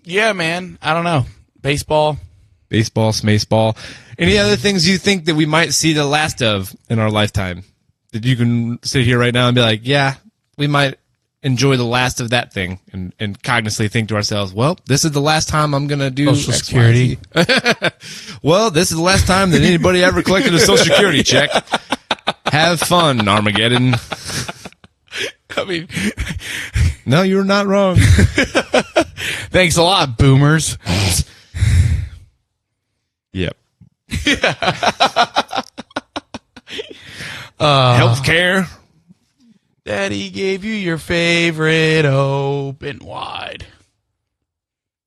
Yeah, man. I don't know. Baseball, smaceball. Any other things you think that we might see the last of in our lifetime? That you can sit here right now and be like, yeah, we might enjoy the last of that thing, and cognitively think to ourselves, well, this is the last time I'm going to do Social Security. Well, this is the last time that anybody ever collected a Social Security check. Have fun, Armageddon. I mean, no, you're not wrong. Thanks a lot, boomers. Yep. Healthcare. Daddy gave you your favorite open wide.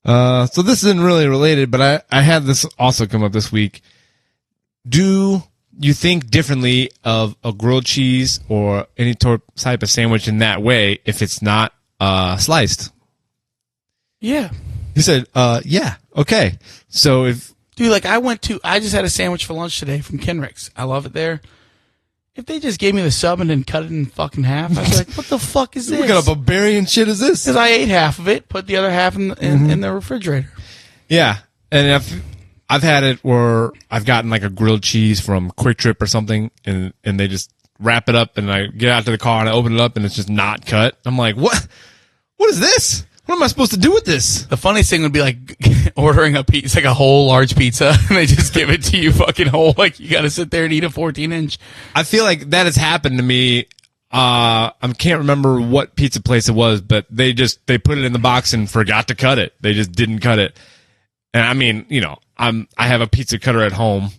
So this isn't really related, but I had this also come up this week. Do you think differently of a grilled cheese or any type of sandwich in that way if it's not sliced? Yeah. He said, yeah, okay. So if... Dude, like I just had a sandwich for lunch today from Kenrick's. I love it there. If they just gave me the sub and then cut it in fucking half, I'd be like, what the fuck is this? What kind of barbarian shit is this? Because I ate half of it, put the other half in the refrigerator. Yeah. And I've had it where I've gotten like a grilled cheese from Quick Trip or something, and they just wrap it up, and I get out to the car and I open it up and it's just not cut. I'm like, what? What is this? What am I supposed to do with this? The funniest thing would be like ordering a pizza, like a whole large pizza, and they just give it to you fucking whole. Like you got to sit there and eat a 14-inch. I feel like that has happened to me. I can't remember what pizza place it was, but they put it in the box and forgot to cut it. They just didn't cut it. And I mean, you know, I have a pizza cutter at home,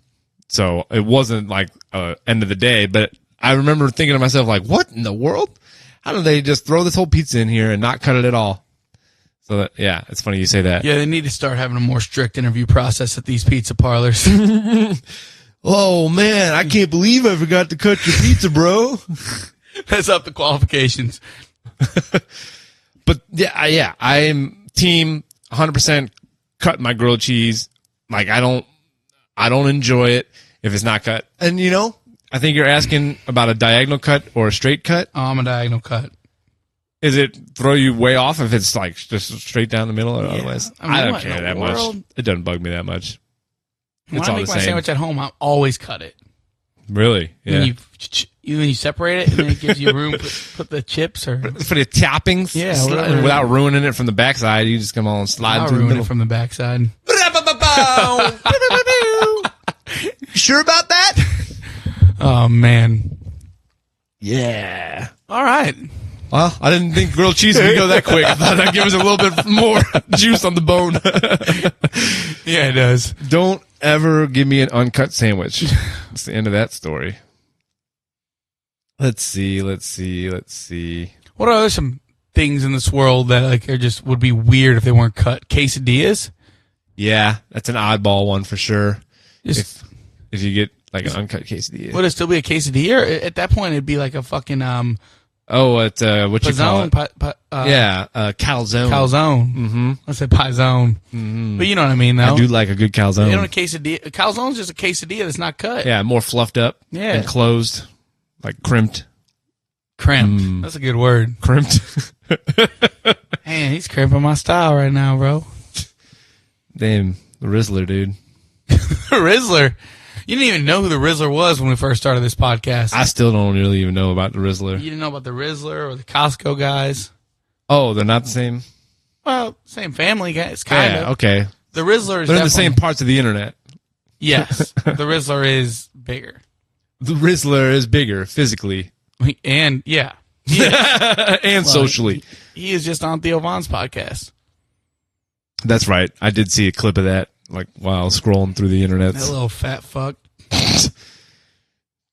so it wasn't like end of the day. But I remember thinking to myself, like, what in the world? How do they just throw this whole pizza in here and not cut it at all? So yeah, it's funny you say that. Yeah, they need to start having a more strict interview process at these pizza parlors. Oh man, I can't believe I forgot to cut your pizza, bro. That's up the qualifications. But yeah, I'm team 100% cut my grilled cheese. Like I don't enjoy it if it's not cut. And you know, I think you're asking about a diagonal cut or a straight cut. Oh, I'm a diagonal cut. Is it throw you way off if it's like just straight down the middle or otherwise? I mean, I don't care that much. It doesn't bug me that much. When I make my sandwich at home, I always cut it. Really? Yeah. When you separate it, and then it gives you room to put the chips or for the toppings. Yeah, and without ruining it from the backside, you just come on and slide through the middle. It from the backside. You sure about that? Oh man. Yeah. All right. Well, I didn't think grilled cheese would go that quick. I thought that'd give us a little bit more juice on the bone. Yeah, it does. Don't ever give me an uncut sandwich. That's the end of that story. Let's see. What are some things in this world that like are just would be weird if they weren't cut? Quesadillas? Yeah, that's an oddball one for sure. Just, If you get like an uncut quesadilla. would it still be a quesadilla? Or at that point, it'd be like a fucking what you call it? Calzone. Calzone. Mm-hmm. I said piezone. Mm-hmm. But you know what I mean, though. I do like a good calzone. You know, a quesadilla. A calzone's just a quesadilla that's not cut. Yeah, more fluffed up. Yeah. And closed, like crimped. Crimped. That's a good word. Crimped. Man, he's crimping my style right now, bro. Damn, the Rizzler, dude. Rizzler. You didn't even know who the Rizzler was when we first started this podcast. I still don't really even know about the Rizzler. You didn't know about the Rizzler or the Costco guys. Oh, they're not the same? Well, same family, guys. Kind of. Yeah, okay. The Rizzler is They're in the same definitely- parts of the internet. Yes. The Rizzler is bigger. The Rizzler is bigger physically. And, yeah. He is. And socially. He is just on Theo Von's podcast. That's right. I did see a clip of that, like, while scrolling through the internet. That little fat fuck.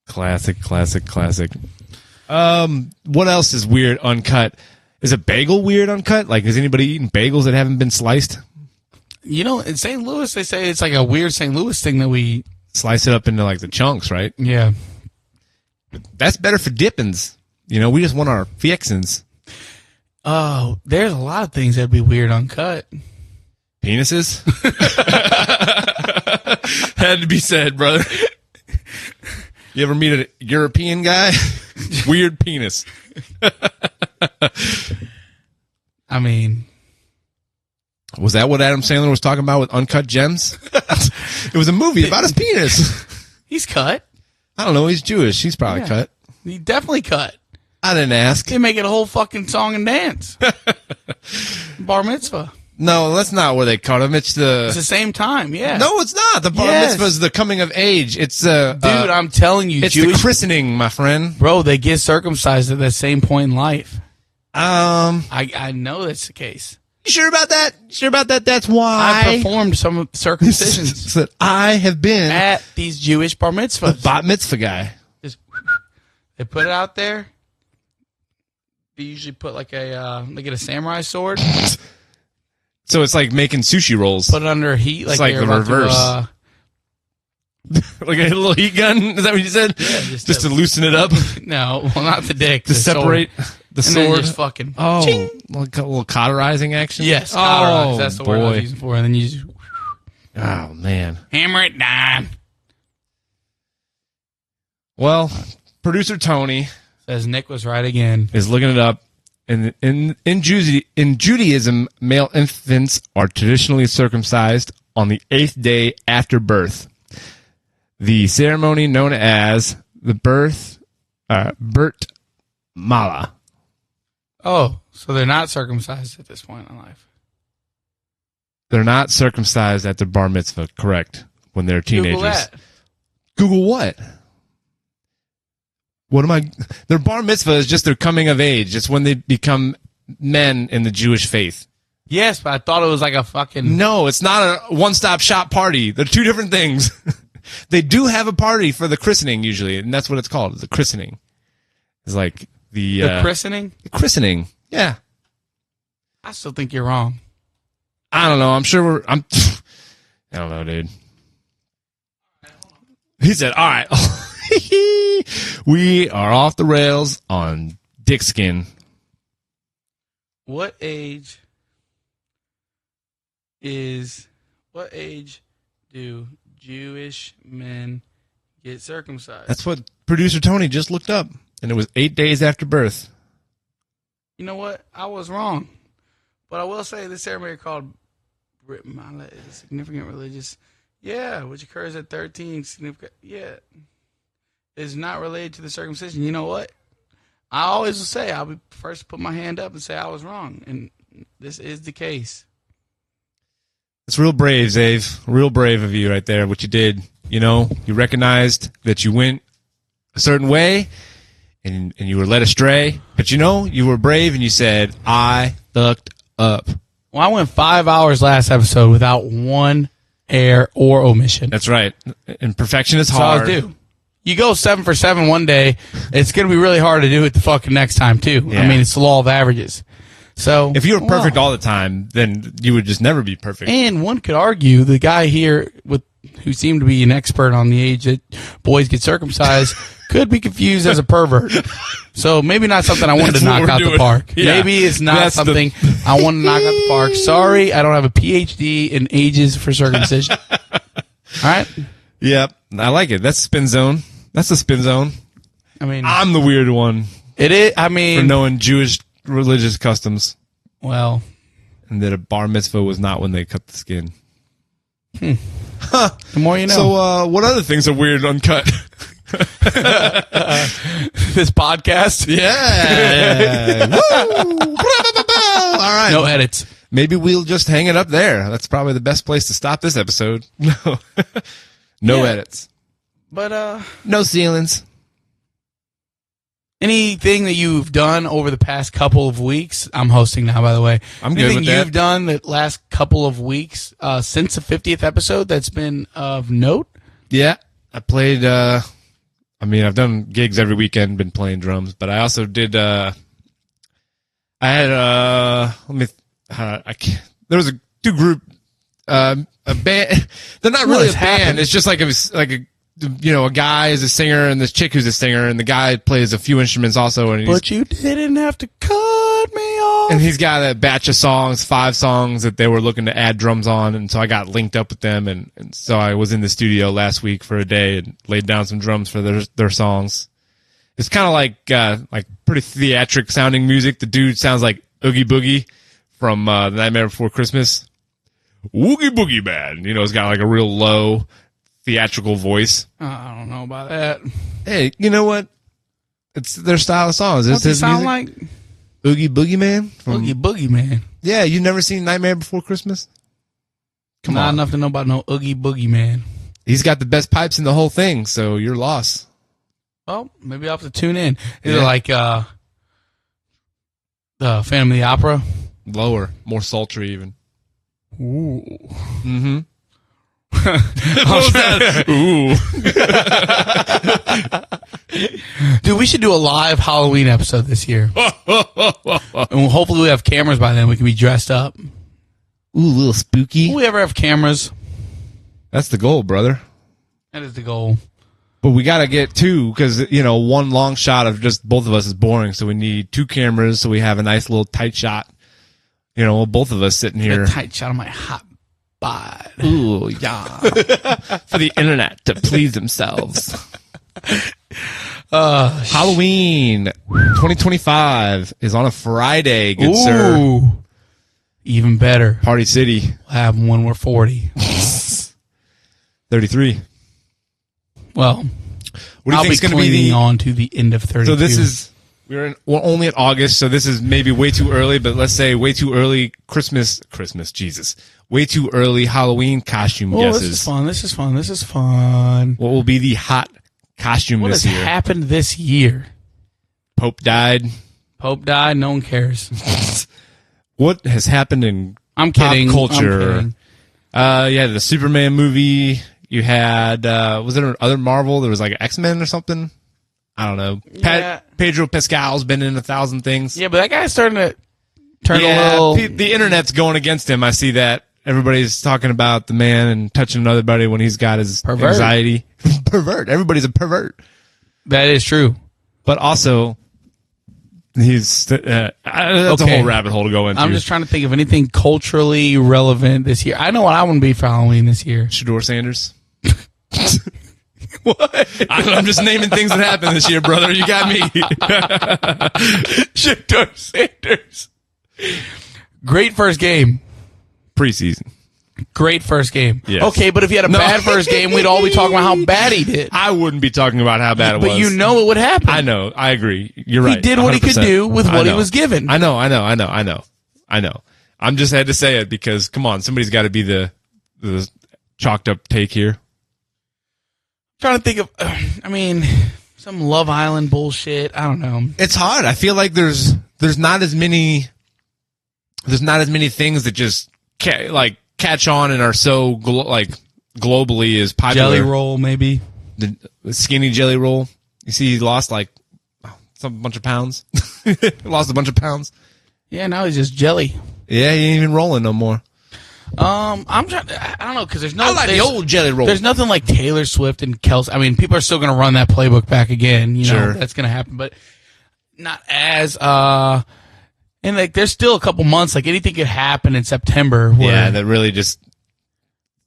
Classic. What else is weird uncut? Is a bagel weird uncut? Like, is anybody eating bagels that haven't been sliced? You know, in St. Louis, they say it's like a weird St. Louis thing that we... Slice it up into, like, the chunks, right? Yeah. That's better for dippings. You know, we just want our fixins. Oh, there's a lot of things that'd be weird uncut. Penises? Had to be said, brother. You ever meet a European guy? Weird penis. I mean... Was that what Adam Sandler was talking about with Uncut Gems? It was a movie about his penis. He's cut. I don't know. He's Jewish. He's probably Yeah. cut. He definitely cut. I didn't ask. They make it a whole fucking song and dance. Bar mitzvah. No, that's not where they cut him. It's It's the same time, yeah. No, it's not. The bar Yes. mitzvah is the coming of age. It's Dude, I'm telling you, it's Jewish the christening, my friend. bro, they get circumcised at that same point in life. You I know that's the case. sure about that? Sure about that? That's why I performed some of the circumcisions that I have been at these Jewish bar mitzvahs. bat mitzvah guy. Just, they put it out there. They usually put like they get a samurai sword, So it's like making sushi rolls, put it under heat, It's like like they're the about to, reverse. Like a little heat gun. Is that what you said? Yeah, just to loosen it up, no, well, not the dick, to the separate sword. the And then sword. just fucking Oh, ching. like a little cauterizing action. Yes, Oh, cauterize. That's the word I was boy. using for. And then you just Oh man. hammer it down. Well, producer Tony Says Nick was right again. is looking it up. In Judaism, male infants are traditionally circumcised on the 8th day after birth. The ceremony known as the Brit Mala. Oh, so they're not circumcised at this point in life. They're not circumcised at the bar mitzvah, correct? When they're teenagers. Google that. Google what? What am I? Their bar mitzvah is just their coming of age. It's when they become men in the Jewish faith. Yes, but I thought it was like a fucking... No, it's not a one-stop shop party. They're two different things. They do have a party for the christening usually, and that's what it's called. The christening. It's like The christening? the christening. Yeah. I still think you're wrong. I don't know. I'm sure I don't know, dude. He said, all right. We are off the rails on dick skin. What age do Jewish men get circumcised? That's what producer Tony just looked up, and it was 8 days after birth. You know what? I was wrong. But I will say this ceremony called Brit Mala is a significant religious, which occurs at 13. Significant, is not related to the circumcision. You know what? I always will say I'll be first to put my hand up and say I was wrong, and this is the case. It's real brave, Zave. Real brave of you right there, what you did. You know, you recognized that you went a certain way, and you were led astray. But you know, you were brave, and you said, I fucked up. Well, I went 5 hours last episode without one error or omission. That's right. And perfection is That's all hard. I do. you go 7 for 7 one day, it's going to be really hard to do it the fucking next time too. Yeah. I mean, it's the law of averages. So If you were perfect all the time, then you would just never be perfect. and one could argue the guy here who seemed to be an expert on the age that boys get circumcised could be confused as a pervert. So maybe not something I wanted That's to what knock we're out the doing. park. Yeah. Maybe it's not That's something I want to knock out the park. Sorry, I don't have a PhD in ages for circumcision. All right. Yep. I like it. That's spin zone. That's the spin zone. I mean, I'm the weird one it is. I for mean, knowing Jewish religious customs. well, And that a bar mitzvah was not when they cut the skin. the more you know. So, what other things are weird uncut? This podcast, Yeah. Woo! All right. no edits. Maybe we'll just hang it up there. That's probably the best place to stop this episode. No, no Yeah. edits. But No ceilings. anything that you've done over the past couple of weeks? I'm hosting now, by the way. I'm good Anything with that. you've done the last couple of weeks since the 50th episode that's been of note? Yeah. I played, I've done gigs every weekend, been playing drums, but I also did, I had, there was a two group, a band. They're not really has a band. happened? It's just like a guy is a singer and this chick who's a singer and the guy plays a few instruments also. And But you didn't have to cut me off. And he's got a batch of songs, 5 songs that they were looking to add drums on, and so I got linked up with them, and so I was in the studio last week for a day and laid down some drums for their songs. It's kind of like pretty theatric sounding music. The dude sounds like Oogie Boogie from The Nightmare Before Christmas. Oogie Boogie Man, it's got like a real low theatrical voice. I don't know about that. Hey, you know what? It's their style of songs. What's it his sound music. like? Oogie Boogie Man from Oogie Boogie Man. Yeah, you never seen Nightmare Before Christmas? Come Not on. enough to know about no Oogie Boogie Man. He's got the best pipes in the whole thing, so you're lost. Well, maybe I'll have to tune in. Is Yeah. it like the Phantom of the Opera? Lower, more sultry even. Ooh. Mm-hmm. What was that? Ooh. Dude, we should do a live Halloween episode this year. And hopefully we have cameras by then. We can be dressed up. Ooh, a little spooky. Will we ever have cameras? That's the goal, brother. That is the goal. But we got to get 2 because, one long shot of just both of us is boring. So we need 2 cameras so we have a nice little tight shot. Both of us sitting here. A tight shot of my hot bod. Ooh, yeah. For the internet to please themselves. Halloween 2025 is on a Friday, good sir. Ooh. Even better. Party City, We'll have them when we're 40. 33. Well, What do you I'll think be is going to be clinging the... on to the end of 32. So this is... We're only at August, so this is maybe way too early, but let's say way too early Christmas, Jesus. Way too early Halloween costume guesses. This is fun. What will be the hot costume What this has year? happened this year? Pope died. Pope died. No one cares. What has happened in I'm pop kidding. culture? I'm kidding. Yeah, the Superman movie. You had, was there other Marvel? There was like X-Men or something? I don't know. Yeah. Pedro Pascal's been in 1,000 things. Yeah, but that guy's starting to turn a Yeah, little. the internet's going against him. I see that. Everybody's talking about the man and touching another buddy when he's got his Pervert. anxiety. Pervert. Everybody's a pervert. That is true. But also, that's a Okay. whole rabbit hole to go into. I'm just trying to think of anything culturally relevant this year. I know what I want to be for Halloween this year. Shador Sanders. What? I'm just naming things that happened this year, brother. You got me. Shador Sanders. Great first game. Preseason. Great first game. Yes. Okay, but if you had a bad first game, we'd all be talking about how bad he did. I wouldn't be talking about how bad it was. But you know it would happen. I know. I agree. You're right. He did what he could 100%. do with I what he know. was given. I know. I'm just had to say it because, come on, somebody's got to be the chalked up take here. Trying to think of, some Love Island bullshit. I don't know. It's hard. I feel like there's not as many things that just catch on and are so globally as popular. Jelly roll, maybe. the skinny jelly roll. You see, he lost like some bunch of pounds. Lost a bunch of pounds. Yeah, now he's just jelly. Yeah, he ain't even rolling no more. I'm trying. I don't know because there's no. I like the old jelly roll. There's nothing like Taylor Swift and Kelsey. I mean, people are still going to run that playbook back again. You know, Sure. that's going to happen, but not as. And like, there's still a couple months. Like anything could happen in September. Where, That really just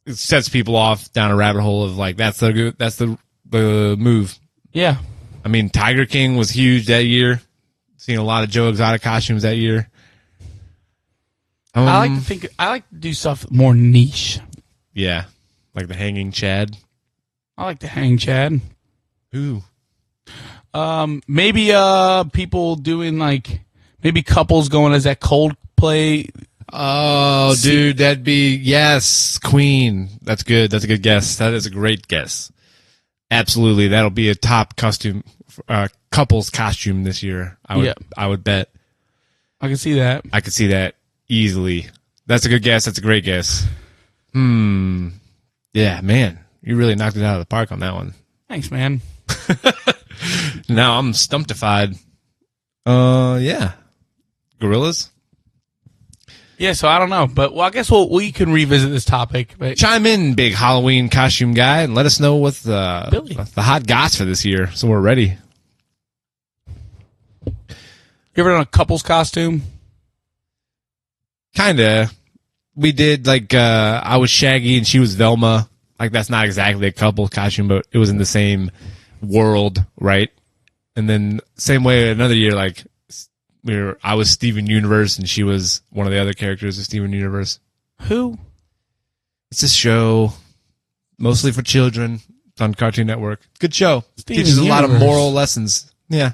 it sets people off down a rabbit hole of like that's the move. Yeah. I mean, Tiger King was huge that year. Seen a lot of Joe Exotic costumes that year. I like to do stuff more niche. Yeah, like the hanging Chad. I like to hang Chad. Ooh. Maybe people doing like maybe couples going as that Coldplay. Oh, dude, that'd be yes, Queen. That's good. That's a good guess. That is a great guess. Absolutely, that'll be a top couples costume this year. I would bet. I can see that. I could see that easily. That's a good guess. That's a great guess. Yeah, man, you really knocked it out of the park on that one. Thanks, man. Now I'm stumptified. Yeah, gorillas. Yeah, so I don't know, but I guess we can revisit this topic. But Chime in, big Halloween costume guy, and let us know what the hot goss for this year, so we're ready. You ever done a couple's costume? Kinda. We did like I was Shaggy and she was Velma. Like that's not exactly a couple costume, but it was in the same world, right? And then same way another year, like I was Steven Universe and she was one of the other characters of Steven Universe. Who? It's a show mostly for children. It's on Cartoon Network. Good show. Steven Teaches a lot of Universe. moral lessons. Yeah.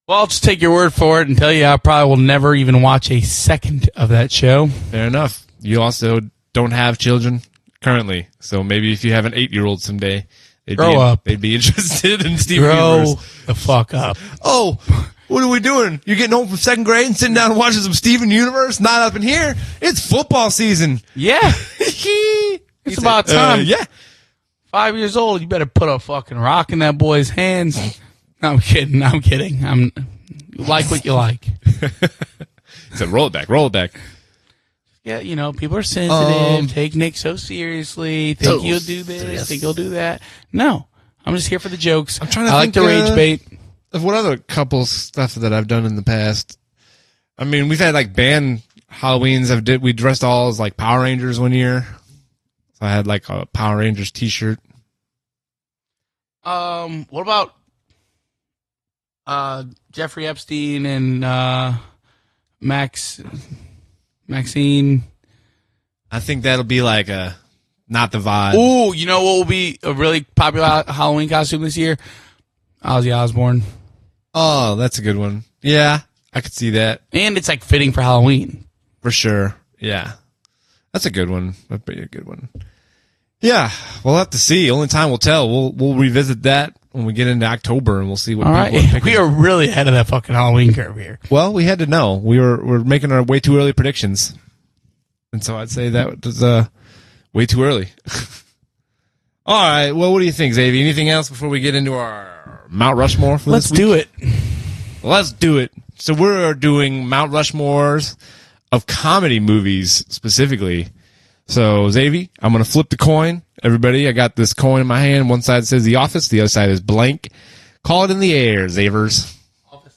Well, I'll just take your word for it and tell you I probably will never even watch a second of that show. Fair enough. You also don't have children currently, so maybe if you have an 8-year-old someday, they'd be interested in Steven Grow Universe. the fuck up. Oh, what are we doing? You're getting home from second grade and sitting down and watching some Steven Universe? Not up in here. It's football season. Yeah. It's about time. Yeah. 5 years old, you better put a fucking rock in that boy's hands. No, I'm kidding. You like what you like. So roll it back. Roll it back. Yeah, you know, people are sensitive. Take Nick so seriously. Think he'll do this. Think he'll do that. No, I'm just here for the jokes. I'm trying to I think, like the rage bait. Of what other couples stuff that I've done in the past. I mean, we've had like band Halloweens. We dressed all as like Power Rangers one year. So I had like a Power Rangers t-shirt. What about Jeffrey Epstein and Maxine? I think that'll be like not the vibe. Ooh, you know what will be a really popular Halloween costume this year? Ozzy Osbourne. Oh, that's a good one. Yeah, I could see that. And it's like fitting for Halloween. For sure. Yeah. That's a good one. That'd be a good one. Yeah, we'll have to see. Only time will tell. We'll revisit that when we get into October, and we'll see what All people are right. picking. We are really ahead of that fucking Halloween curve here. Well, we had to know. We're making our way too early predictions. And so I'd say that was way too early. All right. Well, what do you think, Xavi? Anything else before we get into our Mount Rushmore for Let's this week? do it. Let's do it. So we're doing Mount Rushmores of comedy movies specifically. So, Xavi, I'm going to flip the coin. Everybody, I got this coin in my hand. One side says The Office. The other side is blank. Call it in the air, Xavers. Office.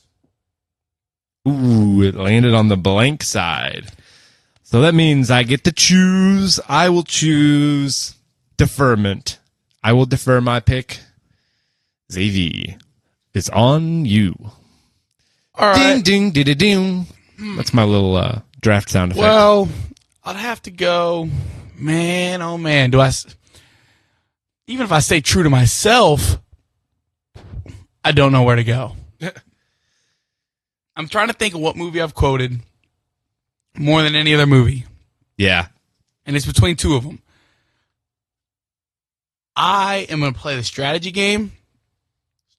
Ooh, it landed on the blank side. So that means I get to choose. I will choose deferment. I will defer my pick. Xavi, it's on you. All right. Ding, ding, ding, ding. That's my little draft sound effect. Well, I'd have to go, man, oh man, even if I stay true to myself, I don't know where to go. I'm trying to think of what movie I've quoted more than any other movie, yeah. and it's between two of them. I am going to play the strategy game.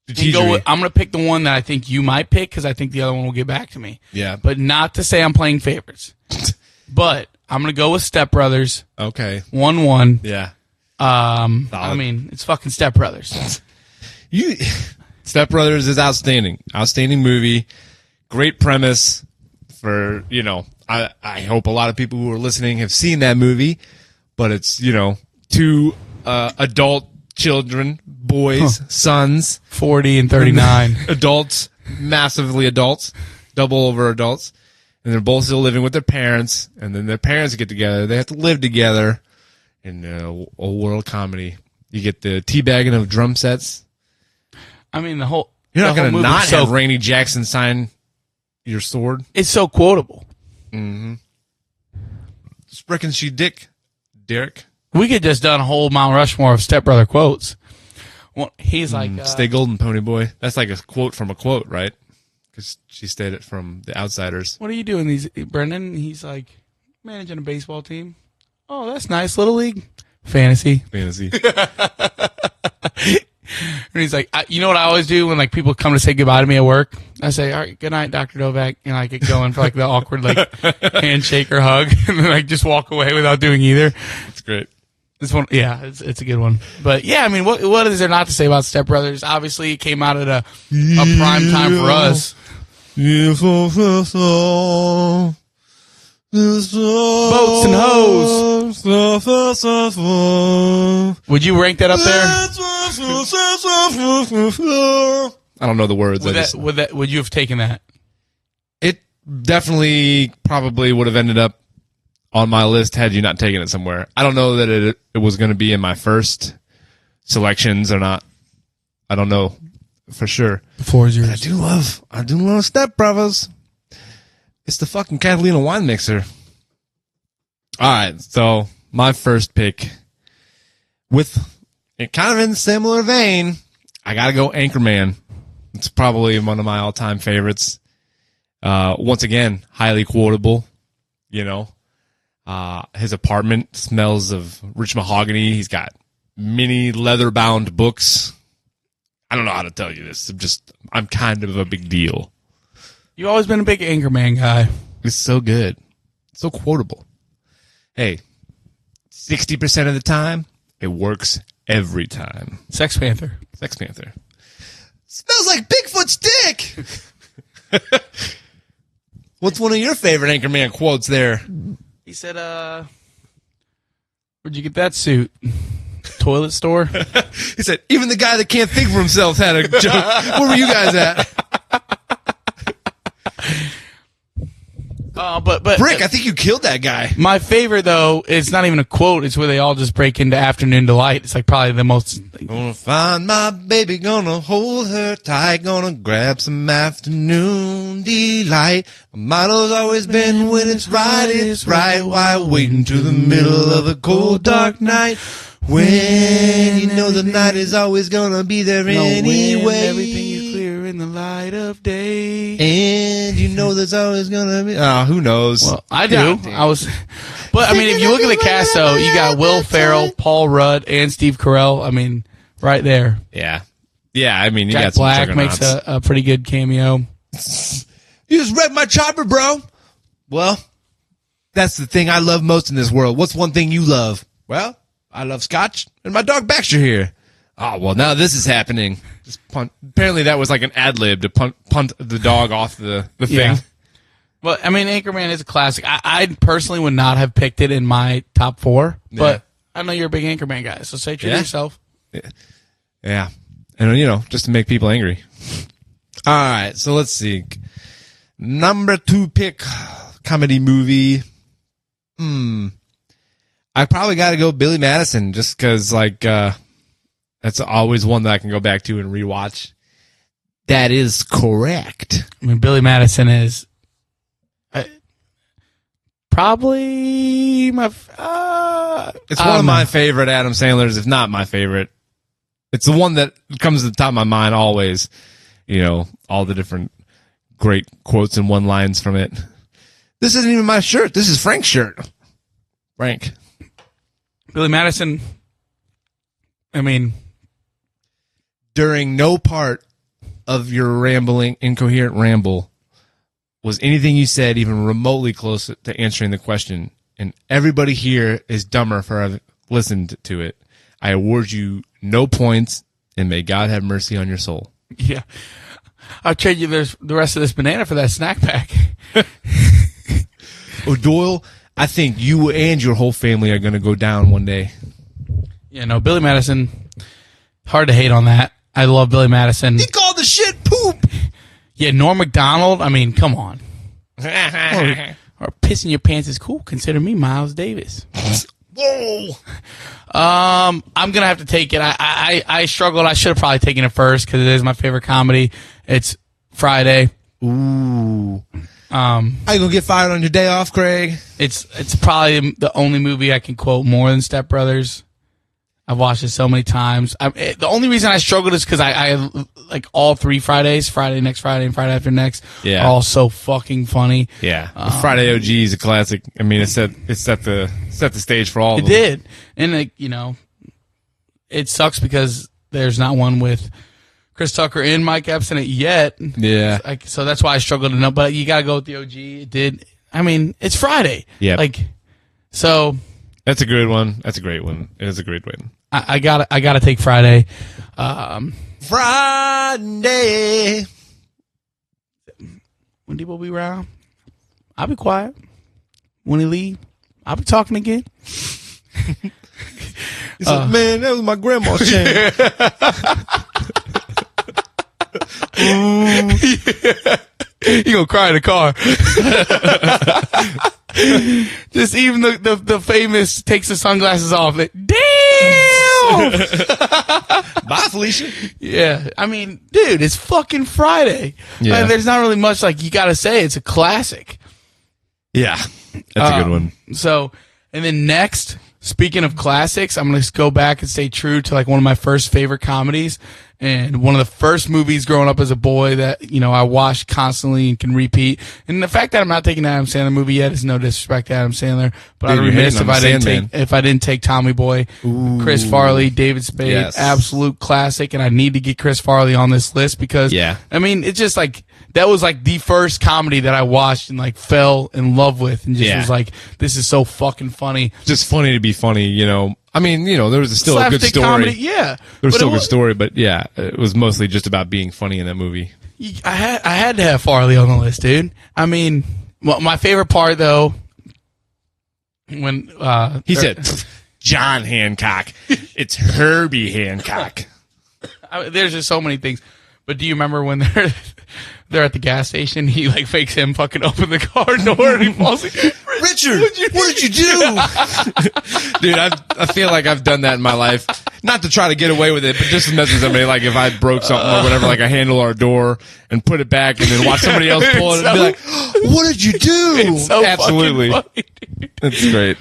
And I'm going to pick the one that I think you might pick because I think the other one will get back to me. Yeah. But not to say I'm playing favorites. But I'm going to go with Step Brothers. Okay. 1-1. Yeah. I mean, it's fucking Step Brothers. Step Brothers is outstanding. Outstanding movie. Great premise for, I hope a lot of people who are listening have seen that movie, but it's, two adult children, boys, sons. 40 and 39. Adults, massively adults, double over adults. And they're both still living with their parents, and then their parents get together. They have to live together in a world comedy. You get the teabagging of drum sets. I mean, You're not going to not have Rainey Jackson sign your sword. It's so quotable. Mm-hmm. Sprickens she dick, Derek. We could just done a whole Mount Rushmore of stepbrother quotes. Well, he's like, "Stay golden, pony boy." That's like a quote from a quote, right? Because she stayed it from The Outsiders. What are you doing, Brendan? He's like, managing a baseball team. Oh, that's nice, little league fantasy. And he's like, you know what I always do when like people come to say goodbye to me at work? I say, all right, good night, Dr. Novak. And I get going for like the awkward like handshake or hug, and then like just walk away without doing either. It's great. This one, yeah, it's a good one. But yeah, I mean, what is there not to say about Step Brothers? Obviously, it came out at a prime time for us. Boats and hoes. Would you rank that up there? I don't know the words. Would you have taken that? It definitely probably would have ended up on my list had you not taken it somewhere. I don't know that it was going to be in my first selections or not. I don't know for sure. The floor is yours. But I do love Step Brothers. It's the fucking Catalina wine mixer. All right, so my first pick, kind of in similar vein, I got to go Anchorman. It's probably one of my all-time favorites. Once again, highly quotable. His apartment smells of rich mahogany. He's got many leather-bound books. I don't know how to tell you this. I'm kind of a big deal. You've always been a big Anchorman guy. It's so good. So quotable. Hey, 60% of the time, it works every time. Sex Panther. Smells like Bigfoot's dick! What's one of your favorite Anchorman quotes there? He said, where'd you get that suit? Toilet store? He said, even the guy that can't think for himself had a joke. Where were you guys at? But Brick, I think you killed that guy. My favorite, though, it's not even a quote. It's where they all just break into Afternoon Delight. It's like probably the most... Gonna find my baby, gonna hold her tight, gonna grab some afternoon delight. My motto's always been when it's right, why wait until the middle of a cold, dark night? When you know the night is always gonna be there anyway. Everything is clear in the light of day. And you know there's always gonna be... who knows? Well, I do. But, I mean, if you look at the cast, though, you got Will Ferrell, Paul Rudd, and Steve Carell. I mean, right there. Yeah. Yeah, I mean, you Jack got some Black juggernauts. makes a pretty good cameo. You just wrecked my chopper, bro. Well, that's the thing I love most in this world. What's one thing you love? Well, I love scotch and my dog Baxter here. Oh, well, now this is happening. Just punt. Apparently that was like an ad-lib to punt the dog off the thing. Yeah. But, I mean, Anchorman is a classic. I personally would not have picked it in my top 4, but I know you're a big Anchorman guy, so say true to yourself. Yeah. And, just to make people angry. All right, so let's see. Number 2 pick, comedy movie. I probably got to go Billy Madison just because, that's always one that I can go back to and rewatch. That is correct. I mean, Billy Madison is probably my... it's one of my favorite Adam Sandler's, if not my favorite. It's the one that comes to the top of my mind always. All the different great quotes and one-lines from it. This isn't even my shirt. This is Frank's shirt. Frank. Billy Madison, I mean... During no part of your rambling, incoherent ramble was anything you said even remotely close to answering the question. And everybody here is dumber for having listened to it. I award you no points, and may God have mercy on your soul. Yeah. I'll trade you the rest of this banana for that snack pack. O'Doyle, I think you and your whole family are going to go down one day. Yeah, no, Billy Madison, hard to hate on that. I love Billy Madison. He called the shit poop. Yeah, Norm Macdonald, I mean, come on. Or pissing your pants is cool. Consider me Miles Davis. Whoa. I'm gonna have to take it. I struggled. I should have probably taken it first because it is my favorite comedy. It's Friday. Ooh. Are you gonna get fired on your day off, Craig? It's probably the only movie I can quote more than Step Brothers. I've watched it so many times. The only reason I struggled is because I like all 3 Fridays, Friday, next Friday, and Friday after next, Yeah. are all so fucking funny. Yeah. The Friday OG is a classic. I mean, it set the stage for all of It them. did, and like, you know, it sucks because there's not one with Chris Tucker and Mike Epps in it yet. Yeah. Like, so that's why I struggled to know. But you gotta go with the OG. It did. I mean, it's Friday. Yeah. Like, so That's a good one. That's a great one. It is a great one. I gotta take Friday. Friday. When Debo will be around, I'll be quiet. When he leave, I'll be talking again. He said, man, that was my grandma's chain. You gonna cry in the car. Just even the famous takes the sunglasses off. Damn! Bye, Felicia. Yeah, I mean, dude, it's fucking Friday. Yeah. There's not really much like you gotta say. It's a classic. Yeah. That's a good one. So, and then next, speaking of classics, I'm going to go back and stay true to like one of my first favorite comedies and one of the first movies growing up as a boy that, you know, I watched constantly and can repeat. And the fact that I'm not taking an Adam Sandler movie yet is no disrespect to Adam Sandler, but Dude, I'd you're remiss hating on if I didn't take Tommy Boy, Chris Farley, David Spade, Yes. absolute classic. And I need to get Chris Farley on this list because, Yeah. I mean, it's just like, that was like the first comedy that I watched and like fell in love with and just Yeah. was like, this is so fucking funny. Just funny to be funny, you know. I mean, you know, there was still a good Slapstick story. comedy, yeah. There was But still it a good story, but yeah, it was mostly just about being funny in that movie. I had to have Farley on the list, dude. I mean, well, my favorite part though, when He said, John Hancock. It's Herbie Hancock. there's just so many things. But do you remember when they're at the gas station? He like fakes him fucking open the car door and he falls. Richard, what did you do? Dude, I feel like I've done that in my life. Not to try to get away with it, but just to mess with somebody. Like if I broke something or whatever, like I handle our door and put it back and then watch somebody else pull it and be like, What did you do? It's so Absolutely. fucking funny, dude. that's great.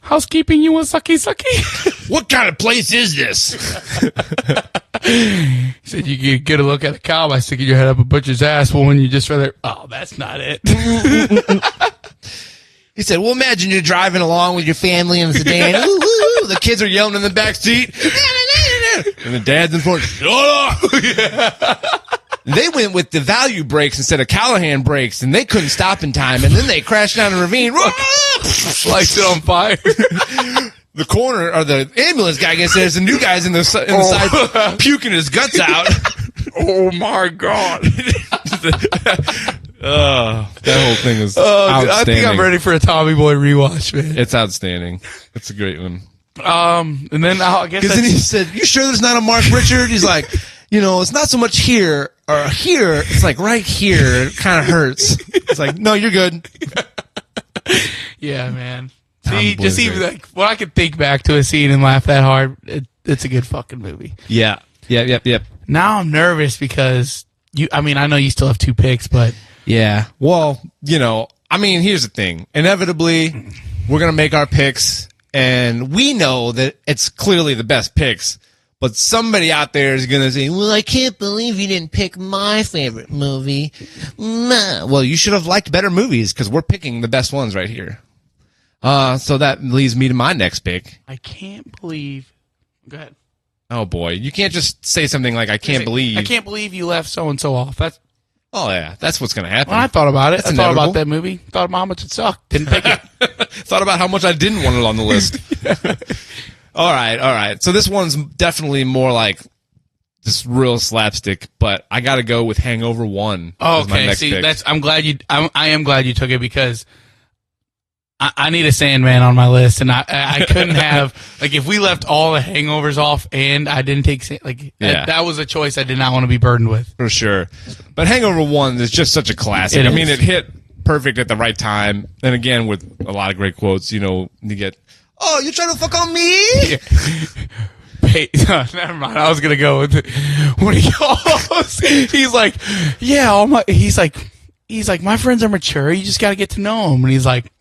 Housekeeping, you want sucky? What kind of place is this? He said you could get a look at a cow by sticking your head up a butcher's ass. Well, when you just rather, oh, that's not it. He said, well, imagine you're driving along with your family in the sedan. Ooh, ooh, The kids are yelling in the back seat. And the dad's in front. Shut up! They went with the value brakes instead of Callahan brakes, and they couldn't stop in time, and then they crashed down a ravine. Lights it on fire. The corner, or the ambulance guy gets there. There's the new guys in the side puking his guts out. Oh my God. That whole thing is I outstanding. think I'm ready for a Tommy Boy rewatch, man. It's outstanding. It's a great one. And then I guess Because then he that's, said, you sure there's not a Mark Richard? He's like, you know, it's not so much here or here. It's like right here. It kind of hurts. It's like, no, you're good. yeah, man. Tommy See, Boy's just even great. like when I could think back to a scene and laugh that hard, it's a good fucking movie. Yeah. Yep. Now I'm nervous because I know you still have 2 picks, but Yeah. Well, you know, I mean, here's the thing. Inevitably, we're going to make our picks, and we know that it's clearly the best picks. But somebody out there is going to say, well, I can't believe you didn't pick my favorite movie. Nah. Well, you should have liked better movies because we're picking the best ones right here. So that leads me to my next pick. I can't believe. Go ahead. Oh, boy. You can't just say something like, I can't believe. I can't believe you left so and so off. That's Oh, yeah. That's what's going to happen. when I thought about it. That's I thought inevitable. about that movie. Thought about how much it sucked. Didn't pick it. Thought about how much I didn't want it on the list. All right. So this one's definitely more like just real slapstick, but I got to go with Hangover 1. Oh, as my okay, next see, pick. I am glad you took it because I need a Sandman on my list, and I couldn't have, like, if we left all the Hangovers off and I didn't take, that was a choice I did not want to be burdened with. For sure. But Hangover 1 is just such a classic. I mean, it hit perfect at the right time. And again, with a lot of great quotes, you get, oh, you trying to fuck on me? Never mind. I was going to go with when he goes, he's like, yeah, he's like, my friends are mature. You just got to get to know them. And he's like,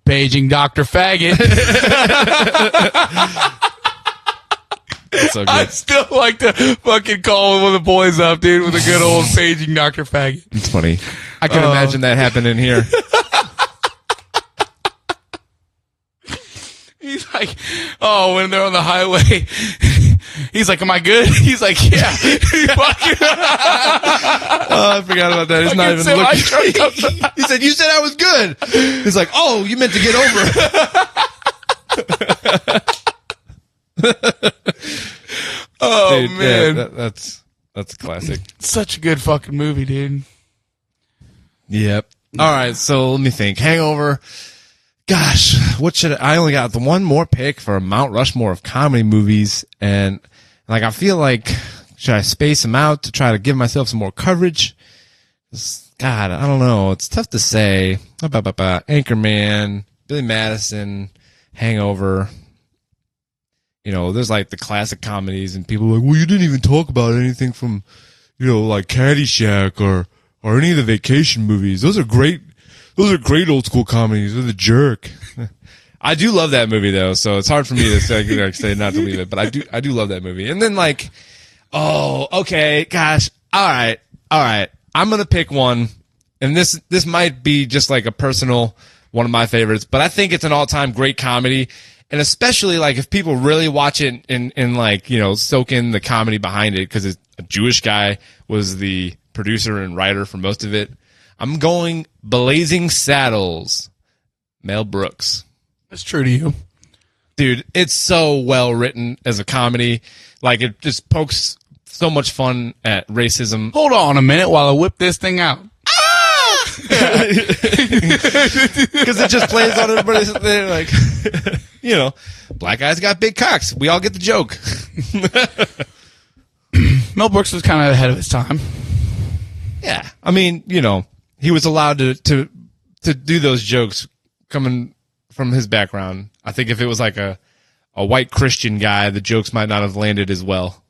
paging Dr. Faggot. So good. I still like to fucking call one of the boys up, dude, with a good old paging Dr. Faggot. It's funny. I can imagine that happening here. He's like, oh, when they're on the highway, he's like, am I good? He's like, yeah. I forgot about that. He's not even looking. He said, you said I was good. He's like, oh, you meant to get over. Oh, dude, man. Yeah, that's a classic. Such a good fucking movie, dude. Yep. All right, so let me think. Hangover. Gosh, I only got the one more pick for a Mount Rushmore of comedy movies, and I feel like, should I space them out to try to give myself some more coverage? God, I don't know. It's tough to say. Anchorman, Billy Madison, Hangover. There's like the classic comedies, and people are like, well, you didn't even talk about anything from, like Caddyshack or any of the vacation movies. Those are great old school comedies. They're The Jerk. I do love that movie though, so it's hard for me to say not to leave it, but I do love that movie. And then okay, gosh, all right. I'm gonna pick one, and this might be just like a personal one of my favorites, but I think it's an all-time great comedy, and especially like if people really watch it and soak in the comedy behind it, because a Jewish guy was the producer and writer for most of it. I'm going Blazing Saddles, Mel Brooks. That's true to you. Dude, it's so well written as a comedy. Like, it just pokes so much fun at racism. Hold on a minute while I whip this thing out. Because it just plays on everybody's thing, like, black guys got big cocks. We all get the joke. Mel Brooks was kind of ahead of his time. Yeah. I mean, he was allowed to do those jokes coming from his background. I think if it was like a white Christian guy, the jokes might not have landed as well.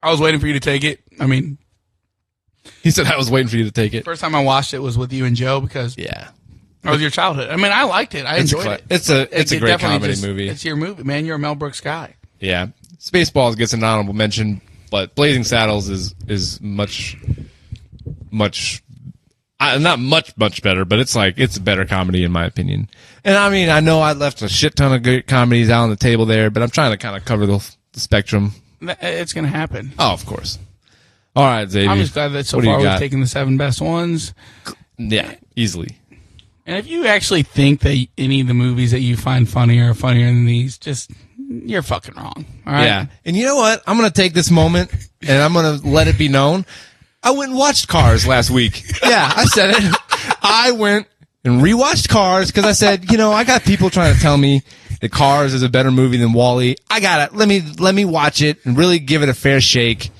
I was waiting for you to take it. I mean, he said I was waiting for you to take it. First time I watched it was with you and Joe because yeah, it was your childhood. I mean, I liked it. I enjoyed it. It's a great comedy movie. It's your movie, man. You're a Mel Brooks guy. Yeah, Spaceballs gets an honorable mention, but Blazing Saddles is much not much better, but it's a better comedy in my opinion. And I mean, I know I left a shit ton of good comedies out on the table there, but I'm trying to kind of cover the spectrum. It's going to happen. Oh, of course. All right, Xavier. I'm just glad that so far we've taken the 7 best ones. Yeah, easily. And if you actually think that any of the movies that you find funnier are funnier than these, you're fucking wrong. All right? Yeah. And you know what? I'm going to take this moment and I'm going to let it be known. I went and watched Cars last week. Yeah, I said it. I went and rewatched Cars because I said, I got people trying to tell me that Cars is a better movie than Wall-E. I got it. Let me watch it and really give it a fair shake.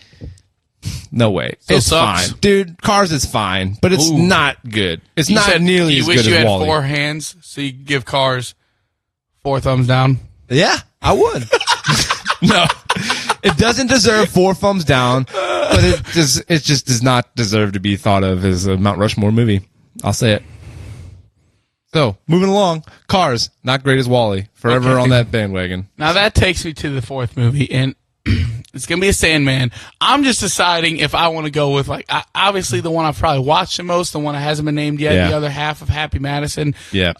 No way. So it's fine. Dude, Cars is fine, but it's not good. It's not nearly as good as Wall-E. You wish you had 4 hands so you could give Cars 4 thumbs down? Yeah, I would. No. It doesn't deserve 4 thumbs down, but it just does not deserve to be thought of as a Mount Rushmore movie. I'll say it. So, moving along, Cars, not great as Wall-E. Forever on that bandwagon. Now that takes me to the 4th movie, and it's going to be a Sandman. I'm just deciding if I want to go with, obviously the one I've probably watched the most, the one that hasn't been named yet, the other half of Happy Madison. Yeah.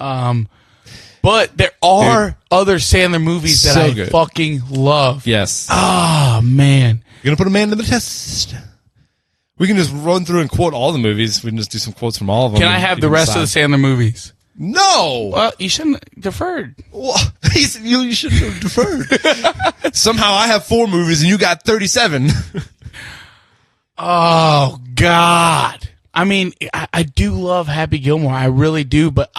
But there are other Sandler movies that I fucking love. Yes. Oh, man. You're going to put a man to the test. We can just run through and quote all the movies. We can just do some quotes from all of them. Can I have the rest of the Sandler movies? No. Well, you shouldn't have deferred. Well, he said you shouldn't have deferred. Somehow I have 4 movies and you got 37. Oh, God. I mean, I do love Happy Gilmore. I really do, but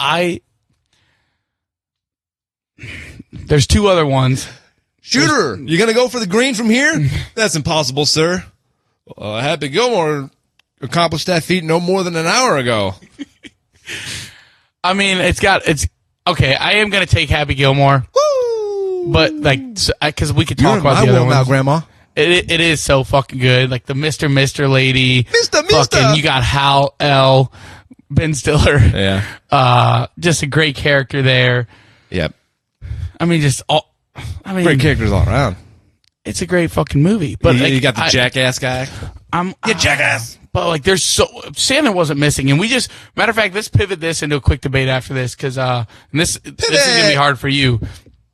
there's 2 other ones. Shooter, you going to go for the green from here? That's impossible, sir. Happy Gilmore accomplished that feat no more than an hour ago. I mean, it's okay. I am going to take Happy Gilmore. Woo! But, like, because we could talk You're about in the my other world now, ones. Grandma. It is so fucking good. Like the Mr. lady. Mr. Fucking, you got Hal L. Ben Stiller. Yeah. Just a great character there. Yep. I mean, Great characters all around. It's a great fucking movie. But you got the jackass guy. You jackass. But like, Sandler wasn't missing, and matter of fact, let's pivot this into a quick debate after this, because this is gonna be hard for you.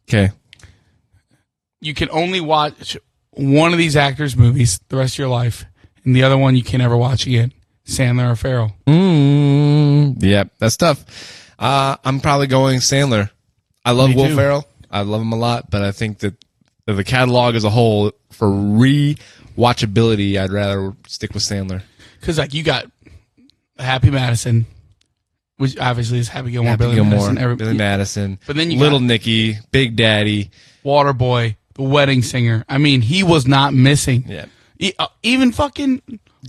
Okay. You can only watch one of these actors' movies the rest of your life, and the other one you can never watch again. Sandler or Farrell. Yep, that's tough. I'm probably going Sandler. I love Will Ferrell. I love him a lot, but I think that the catalog as a whole, for rewatchability, I'd rather stick with Sandler. Because like you got Happy Madison, which obviously is Happy Gilmore, Billy Madison. But then you Little got Nicky, Big Daddy, Waterboy, The Wedding Singer. I mean, he was not missing. Yeah. Even fucking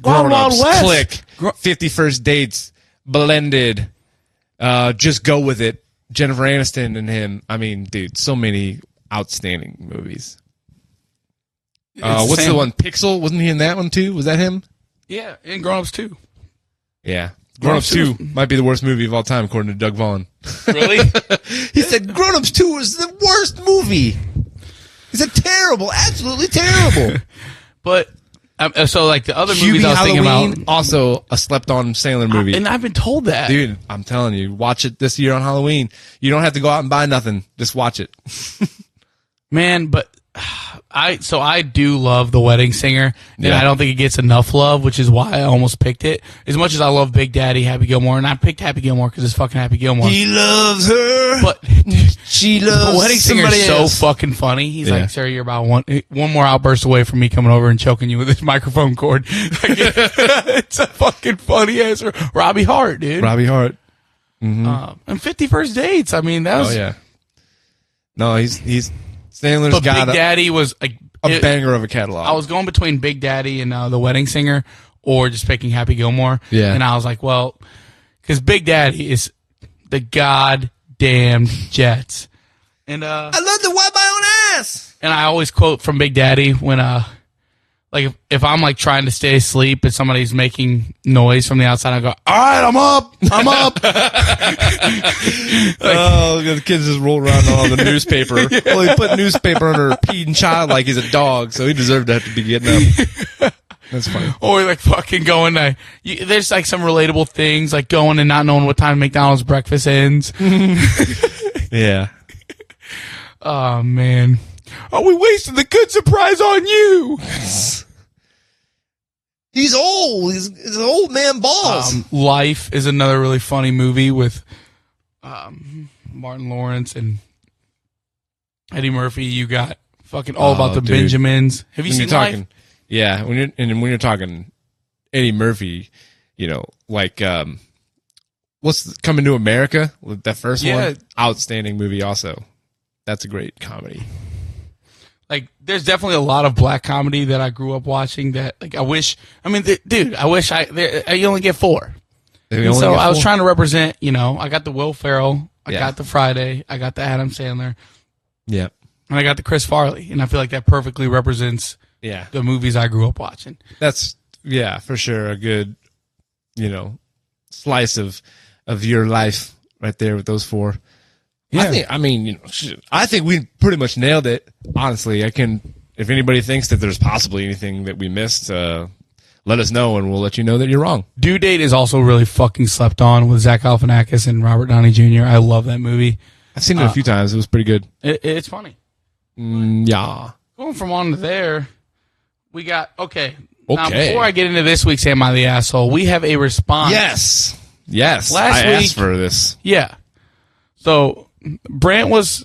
Wild Wild West. Click. 50 First Dates. Blended. Just Go With It. Jennifer Aniston and him. I mean, dude, so many outstanding movies. What's the one? Pixel? Wasn't he in that one too? Was that him? Yeah, and Grown Ups 2. Yeah. Grown Ups 2 might be the worst movie of all time, according to Doug Vaughn. Really? He said Grown Ups 2 was the worst movie. He said terrible, absolutely terrible. But, so like the other movies I was thinking about. Also a slept-on Sandler movie. And I've been told that. Dude, I'm telling you, watch it this year on Halloween. You don't have to go out and buy nothing. Just watch it. Man, but I do love The Wedding Singer, and Yeah. I don't think it gets enough love, which is why I almost picked it. As much as I love Big Daddy, Happy Gilmore, and I picked Happy Gilmore because it's fucking Happy Gilmore. He loves her, But she loves The Wedding Singer is so else. fucking funny. He's Yeah. like, "Sir, you're about one more outburst away from me coming over and choking you with this microphone cord." Like, it's a fucking funny ass Robbie Hart, dude. Robbie Hart. And 50 First Dates. I mean, that was. Oh yeah. No, he's Sandler's But got Big Daddy was like a banger of a catalog. I was going between Big Daddy and The Wedding Singer, or just picking Happy Gilmore. Yeah. And I was like, well, because Big Daddy is the goddamn Jets. And I love to wipe my own ass. and I always quote from Big Daddy when like if I'm like trying to stay asleep and somebody's making noise from the outside, I go, "All right, I'm up. Oh, the kids just roll around on the newspaper. Well, he put newspaper under a peeing child like he's a dog, so he deserved to have to be getting up. That's funny. Or like fucking going there's like some relatable things like going and not knowing what time McDonald's breakfast ends. Yeah. Oh man. Oh, we wasted the good surprise on you. He's old. He's an old man balls. Life is another really funny movie with Martin Lawrence and Eddie Murphy. You got fucking All About the dude. Benjamins. Have you When seen you're Life? talking, yeah, when you're talking Eddie Murphy, you know, like what's Coming to America? That first one, outstanding movie. Also, that's a great comedy. Like, there's definitely a lot of black comedy that I grew up watching that, like, I wish, dude, I wish you only get 4. And so I was trying to represent, you know, I got the Will Ferrell, I got the Friday, I got the Adam Sandler, Yeah, and I got the Chris Farley. And I feel like that perfectly represents yeah, the movies I grew up watching. that's for sure a good, you know, slice of your life right there with those 4. Yeah. I think we pretty much nailed it. Honestly, if anybody thinks that there's possibly anything that we missed, let us know and we'll let you know that you're wrong. Due Date is also really fucking slept on with Zach Galifianakis and Robert Downey Jr. I love that movie. I've seen it a few times. It was pretty good. It's funny. Yeah. Going from on to there, we got, okay. Now, Okay. before I get into this week's Am I the Asshole, we have a response. Yes. Last I week- asked for this. Yeah. So Brant was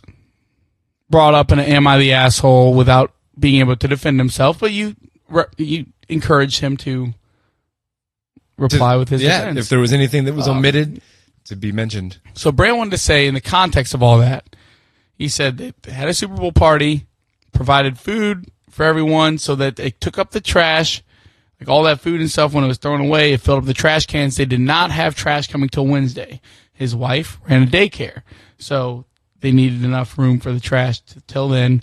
brought up in an "Am I the asshole?" without being able to defend himself, but you encouraged him to reply with his defense. If there was anything that was omitted to be mentioned. So Brant wanted to say, in the context of all that, he said they had a Super Bowl party, provided food for everyone so that they took up the trash, like all that food and stuff when it was thrown away, it filled up the trash cans. They did not have trash coming till Wednesday. His wife ran a daycare, so they needed enough room for the trash till then.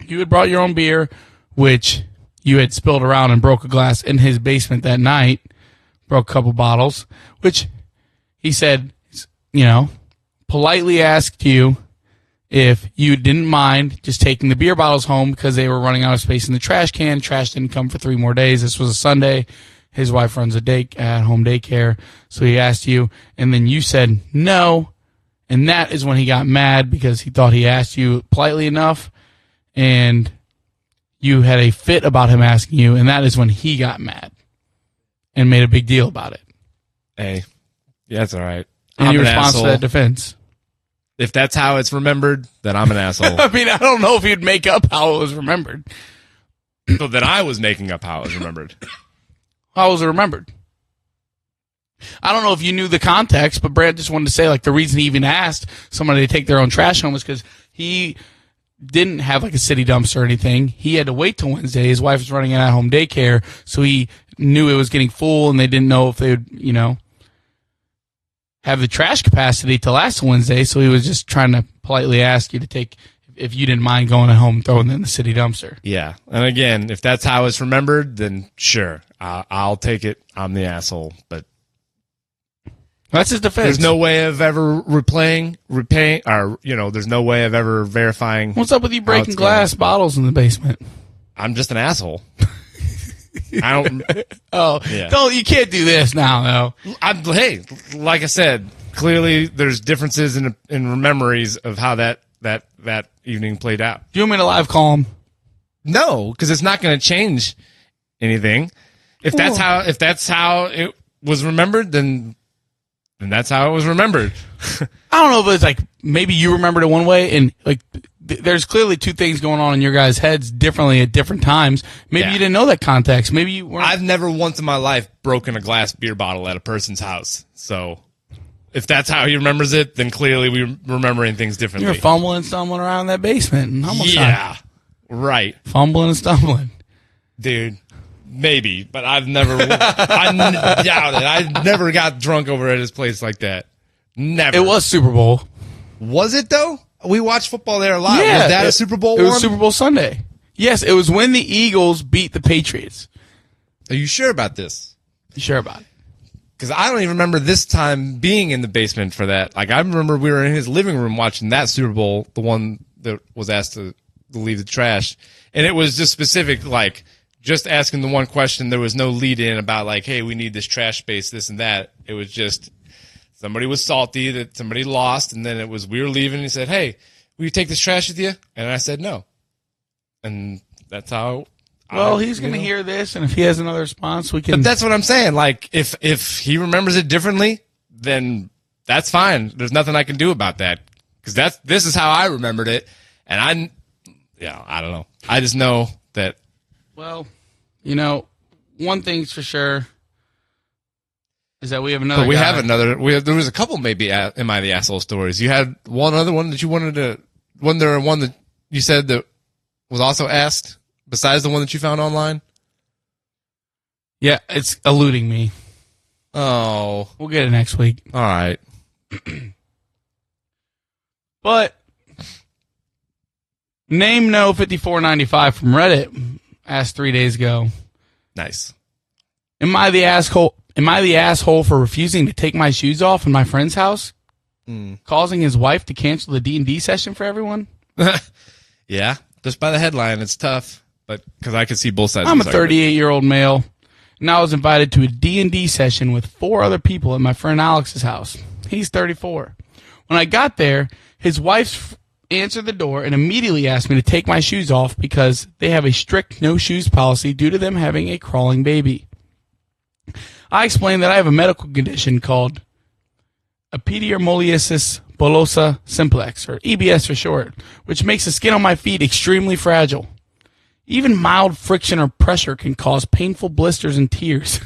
You had brought your own beer, which you had spilled around and broke a glass in his basement that night, broke a couple bottles, which he said, politely asked you if you didn't mind just taking the beer bottles home because they were running out of space in the trash can. Trash didn't come for 3 more days. This was a Sunday. His wife runs a at-home daycare, so he asked you, and then you said no, and that is when he got mad because he thought he asked you politely enough, and you had a fit about him asking you, and that is when he got mad and made a big deal about it. Hey, yeah, that's all right. And your response to that defense? If that's how it's remembered, then I'm an asshole. I mean, I don't know if you'd make up how it was remembered. So then I was making up how it was remembered. How was it remembered? I don't know if you knew the context, but Brad just wanted to say, like, the reason he even asked somebody to take their own trash home was because he didn't have, like, a city dumpster or anything. He had to wait till Wednesday. His wife was running an at-home daycare, so he knew it was getting full, and they didn't know if they would, have the trash capacity to last Wednesday, so he was just trying to politely ask you to take, if you didn't mind going home and throwing it in the city dumpster. Yeah. And again, if that's how it's remembered, then sure, I'll take it. I'm the asshole. But that's his defense. There's no way of ever repaying, or, there's no way of ever verifying. What's up with you breaking glass bottles in the basement? I'm just an asshole. I don't. You can't do this now, though. Hey, like I said, clearly there's differences in memories of how that evening played out. Do you want me to live call him? No, because it's not going to change anything. If that's how it was remembered, then that's how it was remembered. I don't know if it's like maybe you remembered it one way, and like there's clearly 2 things going on in your guys' heads differently at different times. Maybe you didn't know that context. Maybe you weren't. I've never once in my life broken a glass beer bottle at a person's house. So if that's how he remembers it, then clearly we're remembering things differently. You're fumbling and stumbling around that basement. And almost right. Fumbling and stumbling. Dude, maybe, but I doubt it. I never got drunk over at his place like that. Never. It was Super Bowl. Was it, though? We watched football there a lot. Yeah, was that a Super Bowl It was Super Bowl Sunday. Yes, it was when the Eagles beat the Patriots. Are you sure about this? You sure about it? Because I don't even remember this time being in the basement for that. Like, I remember we were in his living room watching that Super Bowl, the one that was asked to leave the trash. And it was just specific, like, just asking the one question. There was no lead in about, like, hey, we need this trash space, this and that. It was just somebody was salty that somebody lost, and then it was we were leaving, and he said, hey, will you take this trash with you? And I said no. And that's how... Well, he's going to hear this, and if he has another response, we can... But that's what I'm saying. Like, if he remembers it differently, then that's fine. There's nothing I can do about that. Because this is how I remembered it, and I don't know. I just know that... Well, one thing's for sure... is that we have another. But we guy. have another. There was a couple maybe Am I the Asshole stories. You had one other one that you wanted to. One that you said that was also asked besides the one that you found online. Yeah, it's eluding me. Oh, we'll get it next week. All right. But name no 5495 from Reddit asked 3 days ago. Nice. Am I the asshole for refusing to take my shoes off in my friend's house? Causing his wife to cancel the D&D session for everyone? Yeah, just by the headline, it's tough, but because I can see both sides. I'm a 38-year-old male, and I was invited to a D&D session with 4 other people at my friend Alex's house. He's 34. When I got there, his wife answered the door and immediately asked me to take my shoes off because they have a strict no-shoes policy due to them having a crawling baby. I explained that I have a medical condition called epidermolysis bullosa simplex, or EBS for short, which makes the skin on my feet extremely fragile. Even mild friction or pressure can cause painful blisters and tears.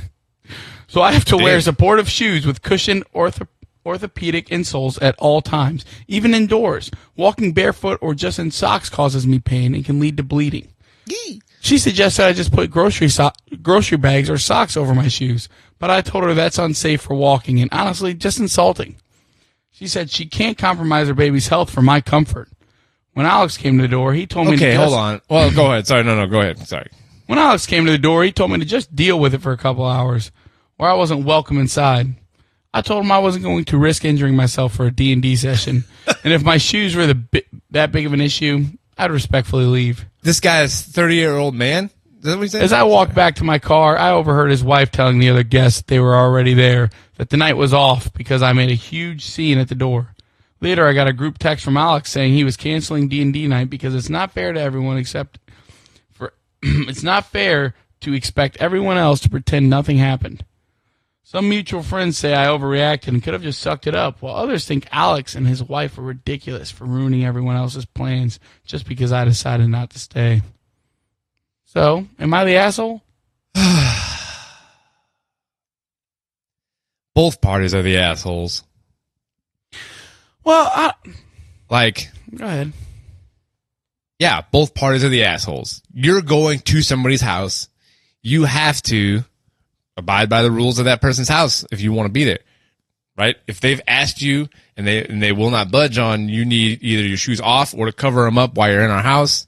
So I have to wear supportive shoes with cushioned orthopedic insoles at all times, even indoors. Walking barefoot or just in socks causes me pain and can lead to bleeding. She suggested I just put grocery bags or socks over my shoes, but I told her that's unsafe for walking and honestly just insulting. She said she can't compromise her baby's health for my comfort. When Alex came to the door, he told me Okay, hold on. Well, go ahead. Sorry, no, go ahead. Sorry. When Alex came to the door, he told me to just deal with it for a couple hours, or I wasn't welcome inside. I told him I wasn't going to risk injuring myself for a D&D session, and if my shoes were that big of an issue, I'd respectfully leave. This guy's 30-year-old man? Is that what he said? As I walked back to my car, I overheard his wife telling the other guests they were already there that the night was off because I made a huge scene at the door. Later, I got a group text from Alex saying he was canceling D&D night because it's not fair to everyone it's not fair to expect everyone else to pretend nothing happened. Some mutual friends say I overreacted and could have just sucked it up, while others think Alex and his wife are ridiculous for ruining everyone else's plans just because I decided not to stay. So, am I the asshole? Both parties are the assholes. Well, Go ahead. Yeah, both parties are the assholes. You're going to somebody's house. You have to abide by the rules of that person's house if you want to be there, right? If they've asked you and they will not budge on, you need either your shoes off or to cover them up while you're in our house,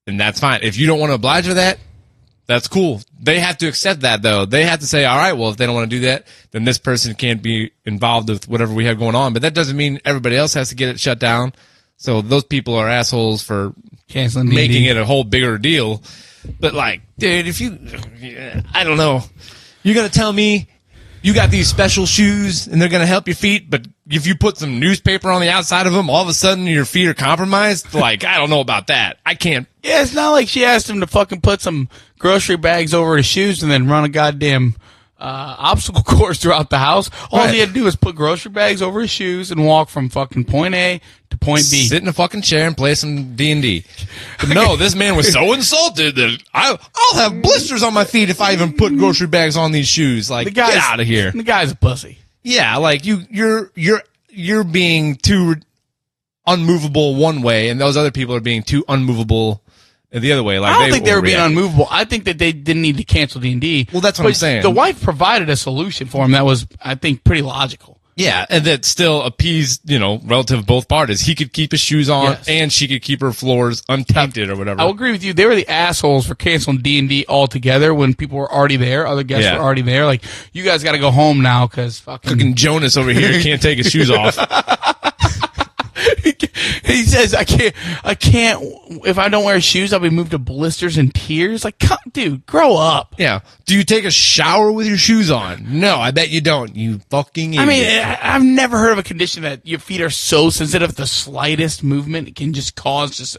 then that's fine. If you don't want to oblige with that, that's cool. They have to accept that, though. They have to say, all right, well, if they don't want to do that, then this person can't be involved with whatever we have going on. But that doesn't mean everybody else has to get it shut down. So those people are assholes for Canceling making D&D. it a whole bigger deal. But, dude, if you, I don't know. You're going to tell me you got these special shoes and they're going to help your feet, but if you put some newspaper on the outside of them, all of a sudden your feet are compromised? I don't know about that. I can't. Yeah, it's not like she asked him to fucking put some grocery bags over his shoes and then run a goddamn obstacle course throughout the house. All he had to do was put grocery bags over his shoes and walk from fucking point A to point B. Sit in a fucking chair and play some D&D. But no, this man was so insulted that I'll have blisters on my feet if I even put grocery bags on these shoes. Get out of here. The guy's a pussy. Yeah, you're being too unmovable one way, and those other people are being too unmovable the other way. I don't think they were being unmovable. I think that they didn't need to cancel D&D. Well, that's what I'm saying. The wife provided a solution for him that was, I think, pretty logical. Yeah, and that still appeased, relative to both parties. He could keep his shoes on, and she could keep her floors untainted or whatever. I'll agree with you. They were the assholes for canceling D&D altogether when people were already there. Other guests were already there. You guys got to go home now because fucking Jonas over here can't take his shoes off. He says, I can't, if I don't wear shoes, I'll be moved to blisters and tears. Dude, grow up. Yeah. Do you take a shower with your shoes on? No, I bet you don't. You fucking idiot. I mean, I've never heard of a condition that your feet are so sensitive the slightest movement can just cause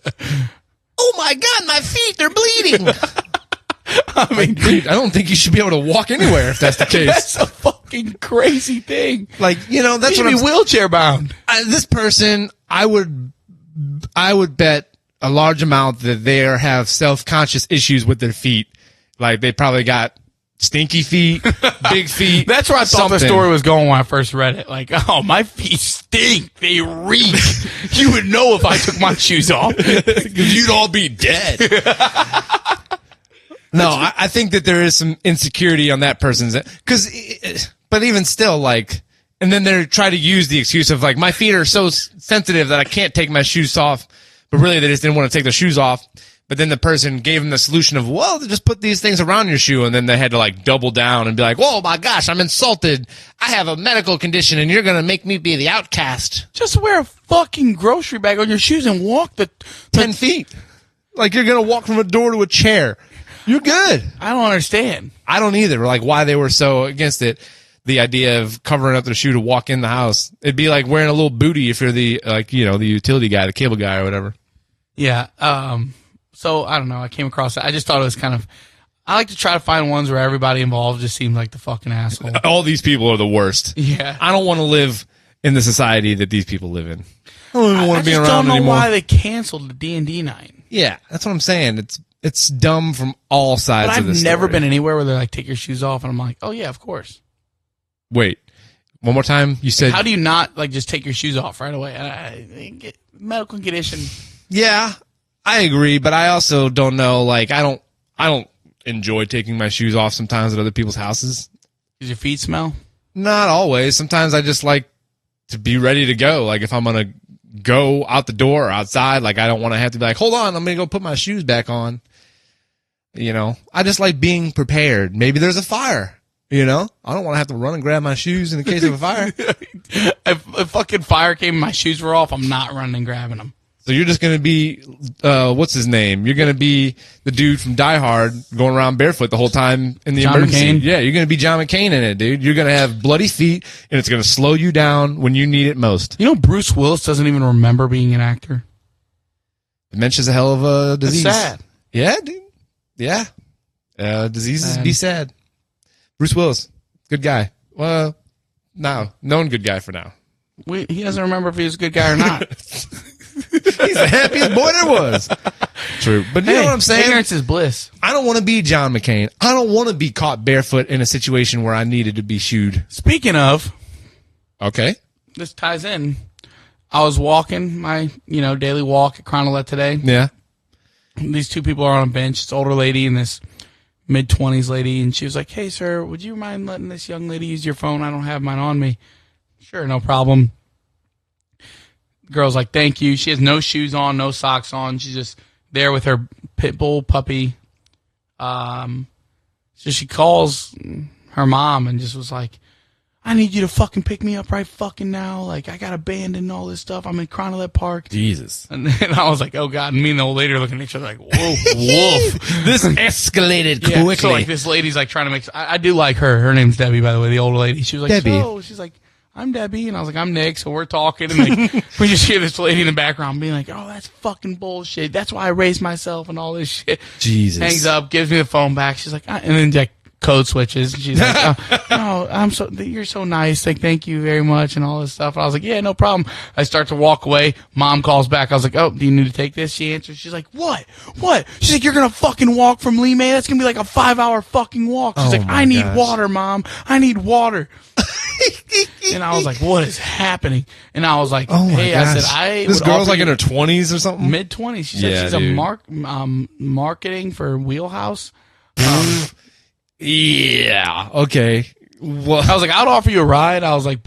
oh my God, my feet, they're bleeding. I mean, dude, I don't think you should be able to walk anywhere if that's the case. That's a fucking crazy thing. That's you what should be wheelchair bound. This person, I would bet a large amount that they have self-conscious issues with their feet. They probably got stinky feet, big feet. That's where I thought the story was going when I first read it. Oh, my feet stink. They reek. You would know if I took my shoes off. Because you'd all be dead. No, I think that there is some insecurity on that person's, but even still, and then they try to use the excuse of my feet are so sensitive that I can't take my shoes off, but really they just didn't want to take their shoes off. But then the person gave them the solution of, well, just put these things around your shoe, and then they had to double down and be like, oh my gosh, I'm insulted. I have a medical condition, and you're gonna make me be the outcast. Just wear a fucking grocery bag on your shoes and walk the 10 feet. You're gonna walk from a door to a chair. You're good. I don't understand. I don't either. Why they were so against it. The idea of covering up their shoe to walk in the house. It'd be like wearing a little booty if you're the, the utility guy, the cable guy or whatever. Yeah. So I don't know. I came across that. I just thought it was kind of, I like to try to find ones where everybody involved just seems like the fucking asshole. All these people are the worst. Yeah. I don't want to live in the society that these people live in. I don't even want to be around I don't know anymore. why they canceled the D&D night. Yeah, that's what I'm saying. It's dumb from all sides But of this I've never story. been anywhere where they're like, take your shoes off, and I'm like, oh yeah, of course. Wait, one more time. You said How do you not like just take your shoes off right away? Medical condition. yeah. I agree, but I also don't know. Like, I don't enjoy taking my shoes off sometimes at other people's houses. Does your feet smell? Not always. Sometimes I just like to be ready to go. Like if I'm gonna go out the door or outside, like I don't want to have to be like, hold on, I'm gonna go put my shoes back on. You know, I just like being prepared. Maybe there's a fire. You know, I don't want to have to run and grab my shoes in the case of a fire. If fucking fire came and my shoes were off, I'm not running and grabbing them. So you're just gonna be, what's his name? You're gonna be the dude from Die Hard going around barefoot the whole time in the John emergency. McCain? Yeah, you're gonna be John McCain in it, dude. You're gonna have bloody feet, and it's gonna slow you down when you need it most. You know, Bruce Willis doesn't even remember being an actor. Dementia's a hell of a disease. That's sad. Yeah, dude. Yeah. Diseases Sad. be sad. Bruce Willis, good guy. Well, no, known good guy for now. He doesn't remember if he was a good guy or not. He's the happiest boy there was. True. But you know what I'm saying? Ignorance is bliss. I don't want to be John McCain. I don't want to be caught barefoot in a situation where I needed to be shooed. Speaking of, Okay. this ties in. I was walking my, daily walk at Chronolet today. Yeah. These two people are on a bench. This older lady and this mid-20s lady, and she was like, hey, sir, would you mind letting this young lady use your phone? I don't have mine on me. Sure, no problem. The girl's like, thank you. She has no shoes on, no socks on. She's just there with her pit bull puppy. So she calls her mom and just was like, I need you to fucking pick me up right fucking now. Like, I got abandoned and all this stuff. I'm in Chronolet Park. Jesus. And then I was like, oh, God. And me and the old lady are looking at each other like, whoa, woof. This escalated Yeah, quickly. so like this lady's like trying to make. I do like her. Her name's Debbie, by the way, the older lady. She was like, Debbie. So she's like, I'm Debbie, and I was like, I'm Nick. So we're talking, and like we just hear this lady in the background being like, oh, that's fucking bullshit. That's why I raised myself and all this shit. Jesus. Hangs up, gives me the phone back. She's like, and then like code switches. And she's like, oh, no, you're so nice. Like, thank you very much, and all this stuff. And I was like, yeah, no problem. I start to walk away. Mom calls back. I was like, oh, do you need to take this? She answers. She's like, what? She's like, you're gonna fucking walk from Lee May? That's gonna be like a 5-hour fucking walk. She's Oh like, my I need gosh. water, Mom. I need water. And I was like, what is happening? And I was like, Oh my hey, gosh. I said, this girl's like in her 20s or something? mid-20s. She said Yeah, she's dude. a marketing for Wheelhouse. Yeah. Okay. Well, I was like, I'd offer you a ride. I was like,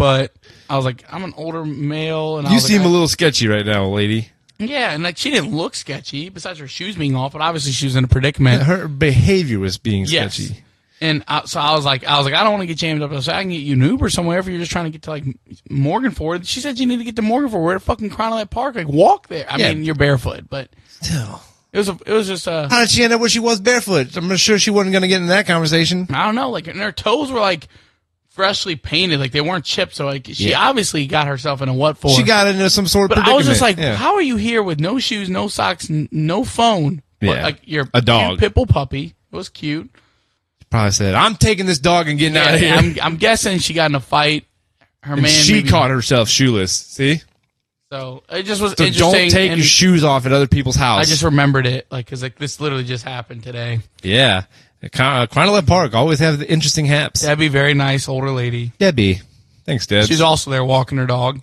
I'm an older male. And I you was seem like, a little sketchy right now, lady. yeah, and like she didn't look sketchy besides her shoes being off, but obviously she was in a predicament. Her behavior was being Yes. sketchy. And so I was like, I don't want to get jammed up. I said, I can get you an Uber somewhere if you're just trying to get to like Morganford. She said you need to get to Morganford. We're at fucking Chronolet Park. Like walk there. I Yeah. mean, you're barefoot, but Still. it was just How did she end up where she was barefoot? I'm sure she wasn't going to get in that conversation. I don't know. Like, and her toes were like freshly painted. Like they weren't chipped. So like she obviously got herself in a what for. She got into some sort of But predicament. I was just like, Yeah. how are you here with no shoes, no socks, no phone? Yeah. Like your A dog. pit bull puppy. It was cute. Probably said, I'm taking this dog and getting out of here. I'm guessing she got in a fight. Her and man. she maybe- caught herself shoeless. See? So it just was So interesting. don't take and your shoes off at other people's house. I just remembered it, like, because like this literally just happened today. Yeah. Chronolet Park always have the interesting haps. Debbie, very nice older lady. Debbie. Thanks, Deb. She's also there walking her dog.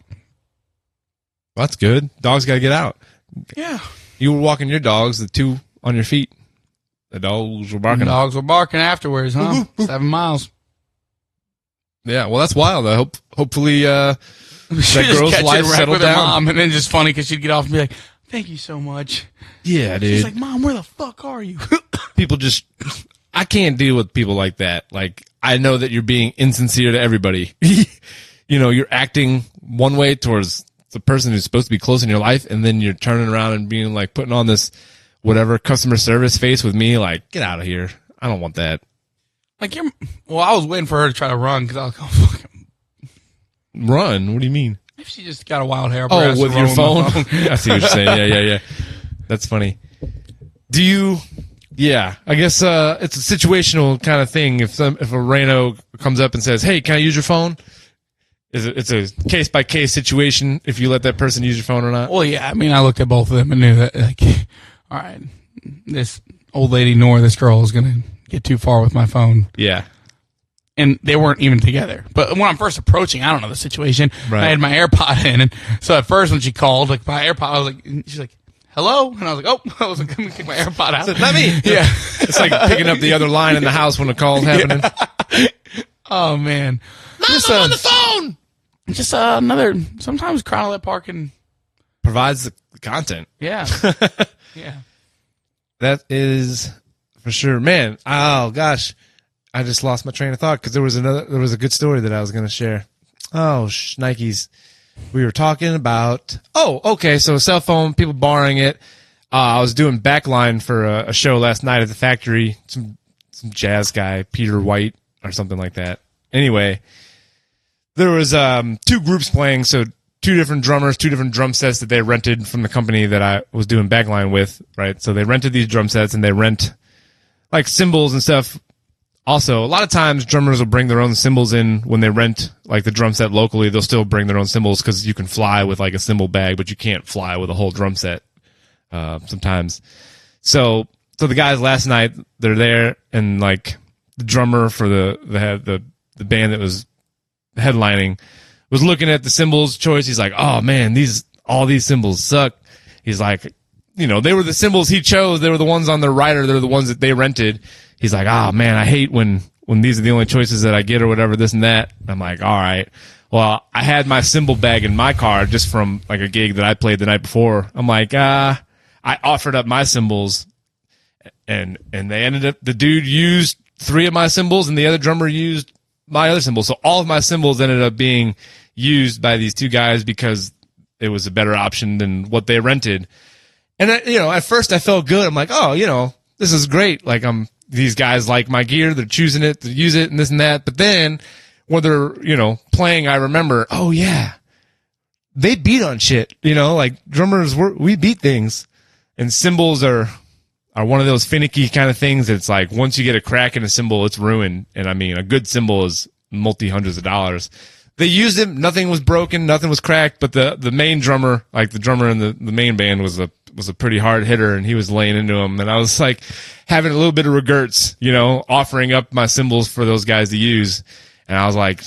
Well, that's good. Dogs got to get out. Yeah. You were walking your dogs, the two on your feet. The dogs were barking. Dogs were barking afterwards, huh? 7 miles. Yeah, well, that's wild. I hopefully That girl's life settled with her down. mom, and then just funny because she'd get off and be like, "Thank you so much." yeah, dude. She's like, "Mom, where the fuck are you?" People just, I can't deal with people like that. Like, I know that you're being insincere to everybody. You know, you're acting one way towards the person who's supposed to be close in your life, and then you're turning around and being like, putting on this whatever customer service face with me. Like, get out of here. I don't want that. Like well, I was waiting for her to try to run because I was like, "Oh, fucking." Run? What do you mean? If she just got a wild hair. Oh, perhaps with to your run phone? I see what you're saying. Yeah. That's funny. Do you Yeah, I guess it's a situational kind of thing. If a rando comes up and says, "Hey, can I use your phone?" It's a case by case situation if you let that person use your phone or not. Well, yeah. I mean, I looked at both of them and knew that, like, all right, this old lady nor this girl is gonna get too far with my phone. Yeah. And they weren't even together. But when I'm first approaching, I don't know the situation. Right. I had my AirPod in, and so at first when she called, like my AirPod, I was like, she's like, "Hello," and I was like, "Oh," I was like, "Let me take my AirPod out." Not me. Yeah. It's like picking up the other line in the house when the call's happening. Oh man, Mom, I'm on the phone. Just another. Sometimes Chronolite Park and Provides the content. yeah, yeah. That is for sure, man. Oh gosh, I just lost my train of thought because there was a good story that I was going to share. Oh, Nikes. We were talking about. Oh, okay. So cell phone, people borrowing it. I was doing backline for a show last night at the factory. Some jazz guy, Peter White or something like that. Anyway, there was 2 groups playing. So 2 different drummers, 2 different drum sets that they rented from the company that I was doing backline with. Right. So they rented these drum sets and they rent like cymbals and stuff. Also, a lot of times drummers will bring their own cymbals in when they rent like the drum set locally. They'll still bring their own cymbals because you can fly with like a cymbal bag, but you can't fly with a whole drum set sometimes. So the guys last night, they're there, and like the drummer for the band that was headlining was looking at the cymbals choice. He's like, "Oh man, all these cymbals suck." He's like, they were the cymbals he chose. They were the ones on the rider. They're the ones that they rented. He's like, "Oh man, I hate when these are the only choices that I get or whatever, this and that." And I'm like, "All right." Well, I had my cymbal bag in my car just from like a gig that I played the night before. I'm like, I offered up my cymbals, and they ended up, the dude used 3 of my cymbals and the other drummer used my other cymbals. So all of my cymbals ended up being used by these 2 guys because it was a better option than what they rented. And at first I felt good. I'm like, "Oh, this is great. Like these guys like my gear. They're choosing it to use it and this and that." But then when they're, playing, I remember, oh yeah, they beat on shit, like drummers, we beat things, and cymbals are one of those finicky kind of things. It's like, once you get a crack in a cymbal, it's ruined. And I mean, a good cymbal is multi-hundreds of dollars. They used it. Nothing was broken. Nothing was cracked. But the main drummer, like the drummer in the main band was a pretty hard hitter, and he was laying into him. And I was like having a little bit of regrets, offering up my cymbals for those guys to use. And I was like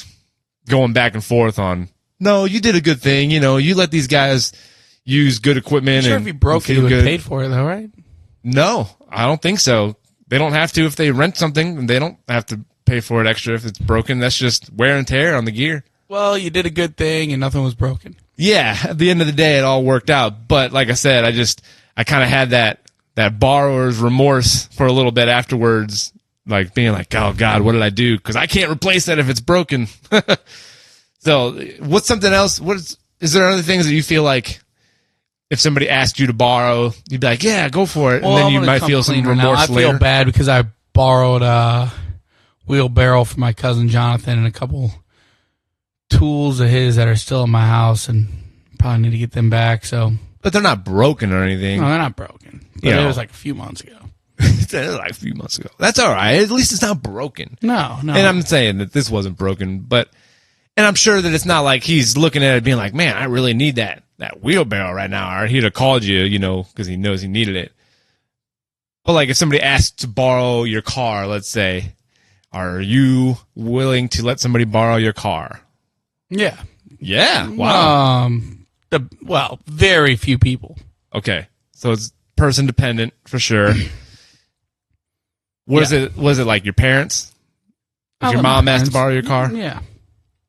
going back and forth on, no, you did a good thing. You let these guys use good equipment. Sure, and if you broke it, you would have paid for it though, right? No, I don't think so. They don't have to if they rent something, and they don't have to pay for it extra if it's broken. That's just wear and tear on the gear. Well, you did a good thing and nothing was broken. Yeah, at the end of the day, it all worked out. But like I said, I kind of had that borrower's remorse for a little bit afterwards, like being like, "Oh God, what did I do?" Because I can't replace that if it's broken. So, what's something else? Is there other things that you feel like if somebody asked you to borrow, you'd be like, "Yeah, go for it," Well, and then you might feel some remorse I later? feel bad because I borrowed a wheelbarrow from my cousin Jonathan and a couple tools of his that are still in my house, and probably need to get them back. So, But they're not broken or anything. no, they're not broken. But it was like a few months ago. It was like a few months ago. That's all right. At least it's not broken. No. And I'm saying that this wasn't broken, and I'm sure that it's not like he's looking at it being like, "Man, I really need that wheelbarrow right now," or he'd have called you, because he knows he needed it. But like if somebody asked to borrow your car, let's say, are you willing to let somebody borrow your car? Yeah. Yeah. Wow. Very few people. Okay. So it's person dependent for sure. Was it like your parents? If your mom asked to borrow your car? Yeah.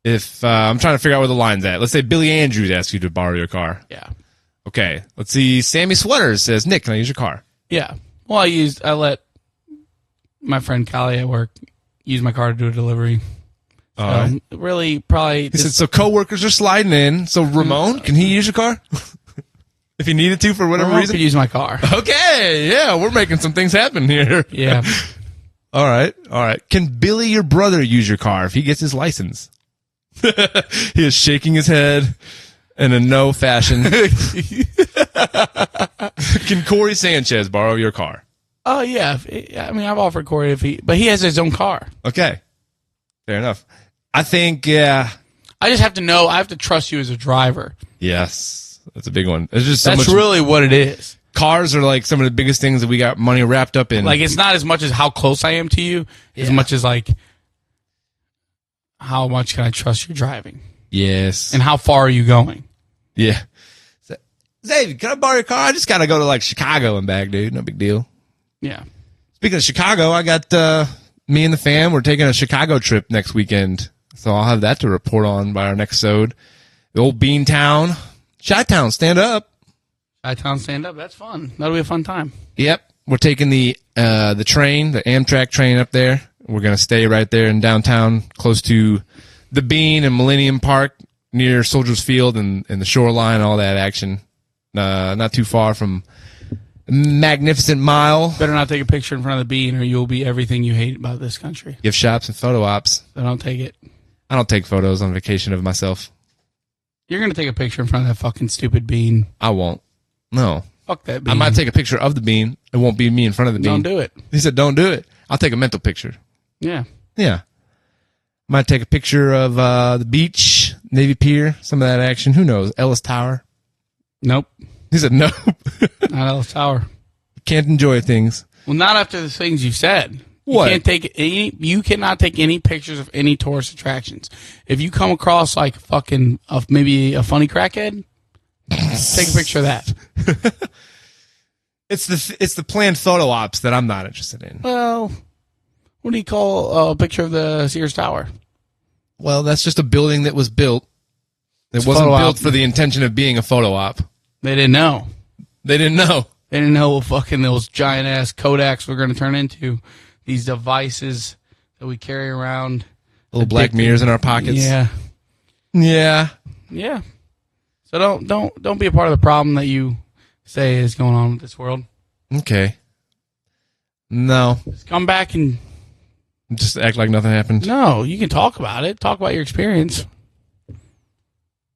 If I'm trying to figure out where the line's at. Let's say Billy Andrews asks you to borrow your car. Yeah. Okay. Let's see. Sammy Sweaters says, "Nick, can I use your car?" Yeah. Well, I let my friend Callie at work use my car to do a delivery. So really, probably. He said, so coworkers are sliding in. So Ramon, can he use your car? If he needed to for whatever Ramon reason? could use my car. Okay. Yeah. We're making some things happen here. Yeah. All right. Can Billy, your brother, use your car if he gets his license? He is shaking his head in a no fashion. Can Corey Sanchez borrow your car? Oh yeah, I mean I've offered Corey but he has his own car. Okay, fair enough. I think I just have to know. I have to trust you as a driver. Yes, that's a big one. It's just so That's much, really what it is. Cars are like some of the biggest things that we got money wrapped up in. Like it's not as much as how close I am to you, as much as like how much can I trust your driving? Yes. And how far are you going? Yeah. Xavi, can I borrow your car? I just gotta go to like Chicago and back, dude. No big deal. Yeah. Speaking of Chicago, I got me and the fam. We're taking a Chicago trip next weekend, so I'll have that to report on by our next episode. The old Beantown, Chi-Town, stand up. Chi-Town stand up. That's fun. That'll be a fun time. Yep, we're taking the train, the Amtrak train up there. We're gonna stay right there in downtown, close to the Bean and Millennium Park, near Soldiers Field and the shoreline, all that action. Not too far from Magnificent Mile. Better not take a picture in front of the Bean, or you'll be everything you hate about this country. Gift shops and photo ops. So don't take it. I don't take photos on vacation of myself. You're gonna take a picture in front of that fucking stupid Bean. I won't. No. Fuck that Bean. I might take a picture of the Bean. It won't be me in front of the Bean. Don't do it. He said, don't do it. I'll take a mental picture. Yeah. Yeah. Might take a picture of the beach, Navy Pier, some of that action. Who knows? Ellis Tower. Nope. He said, nope. Not Ellis Tower. Can't enjoy things. Well, not after the things you said. What? You cannot take any pictures of any tourist attractions. If you come across like fucking maybe a funny crackhead, take a picture of that. It's the planned photo ops that I'm not interested in. Well, what do you call a picture of the Sears Tower? Well, that's just a building that was built. It wasn't built for the intention of being a photo op. They didn't know. They didn't know. They didn't know what fucking those giant ass Kodaks were going to turn into. These devices that we carry around. Little black mirrors in our pockets. Yeah. Yeah. Yeah. So don't be a part of the problem that you say is going on with this world. Okay. No. Just come back and just act like nothing happened. No, you can talk about it. Talk about your experience.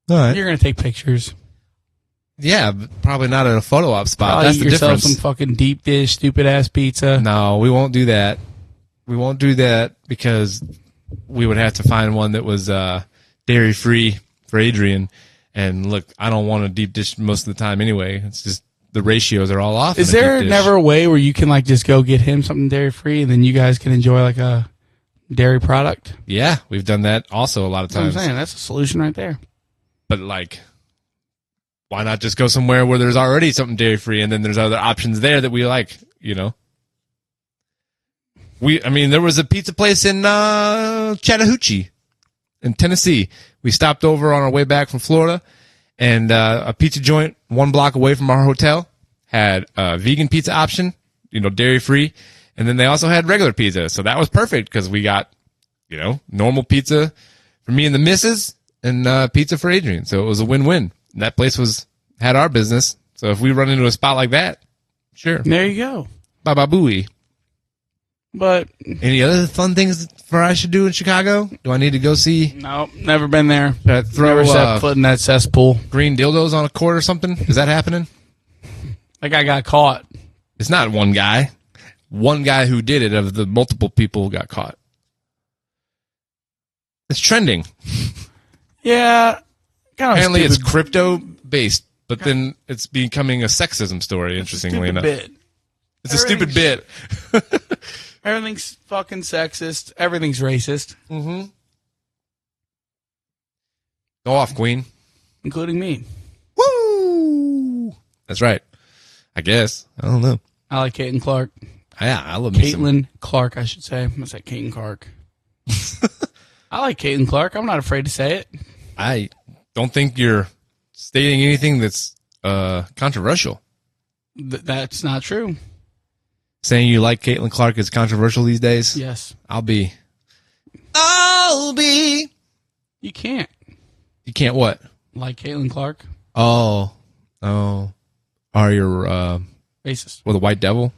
All right. You're going to take pictures. Yeah, but probably not at a photo op spot. Probably That's eat the yourself difference. some fucking deep dish, stupid ass pizza. No, we won't do that. We won't do that because we would have to find one that was dairy free for Adrian. And look, I don't want a deep dish most of the time anyway. It's just the ratios are all off. Is there never a way where you can like just go get him something dairy free and then you guys can enjoy like a dairy product? Yeah, we've done that also a lot of That's what I'm times. saying. That's a solution right there. But like, why not just go somewhere where there's already something dairy free and then there's other options there that we like, you know? There was a pizza place in Chattahoochee in Tennessee. We stopped over on our way back from Florida, and a pizza joint 1 block away from our hotel had a vegan pizza option, dairy free, and then they also had regular pizza. So that was perfect because we got, normal pizza for me and the missus and pizza for Adrian. So it was a win-win. That place had our business. So if we run into a spot like that, sure. There you go. Bye-bye booey. But any other fun things I should do in Chicago? Do I need to go see? No, never been there. Throw never set foot in that cesspool. Green dildos on a court or something? Is that happening? That guy got caught. It's not one guy. One guy who did it of the multiple people who got caught. It's trending. Yeah. Apparently it's crypto based, but then it's becoming a sexism story, interestingly enough. It's a stupid bit. Everything's fucking sexist. Everything's racist. Mm-hmm. Go off, Queen. Including me. Woo! That's right. I guess. I don't know. I like Caitlin Clark. Yeah, I love me Caitlin Clark, I should say. I said Caitlin Clark. I like Caitlin Clark. I'm not afraid to say it. I don't think you're stating anything that's controversial. That's not true. Saying you like Caitlin Clark is controversial these days? Yes. I'll be. You can't. You can't what? Like Caitlin Clark. Oh. Are you racist? With a white devil?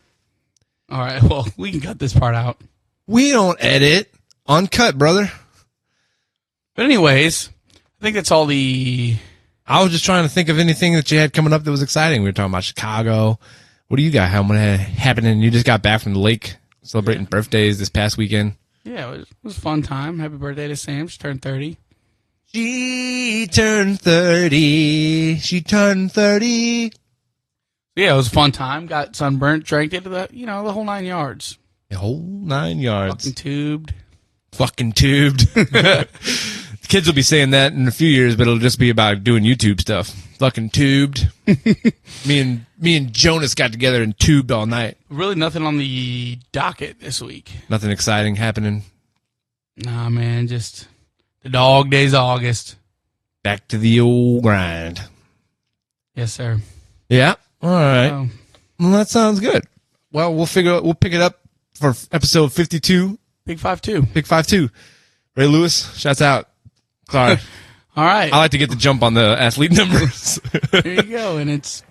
All right. Well, we can cut this part out. We don't edit. Uncut, brother. But anyways, I think that's all the... I was just trying to think of anything that you had coming up that was exciting. We were talking about Chicago. What do you got? How much happening? You just got back from the lake celebrating birthdays this past weekend. Yeah, it was a fun time. Happy birthday to Sam. She turned 30. She turned 30. She turned 30. Yeah, it was a fun time. Got sunburnt, drank it to the whole 9 yards. The whole 9 yards. Fucking tubed. The kids will be saying that in a few years, but it'll just be about doing YouTube stuff. Fucking tubed. me and Jonas got together and tubed all night. Really nothing on the docket this week. Nothing exciting happening. Nah, man, just the dog days of August. Back to the old grind. Yes, sir. Yeah. All right. Oh. Well, that sounds good. Well, we'll pick it up for episode 52. Big 5-2. Big 5-2. Ray Lewis, shouts out. Sorry. All right. I like to get the jump on the athlete numbers. There you go, and it's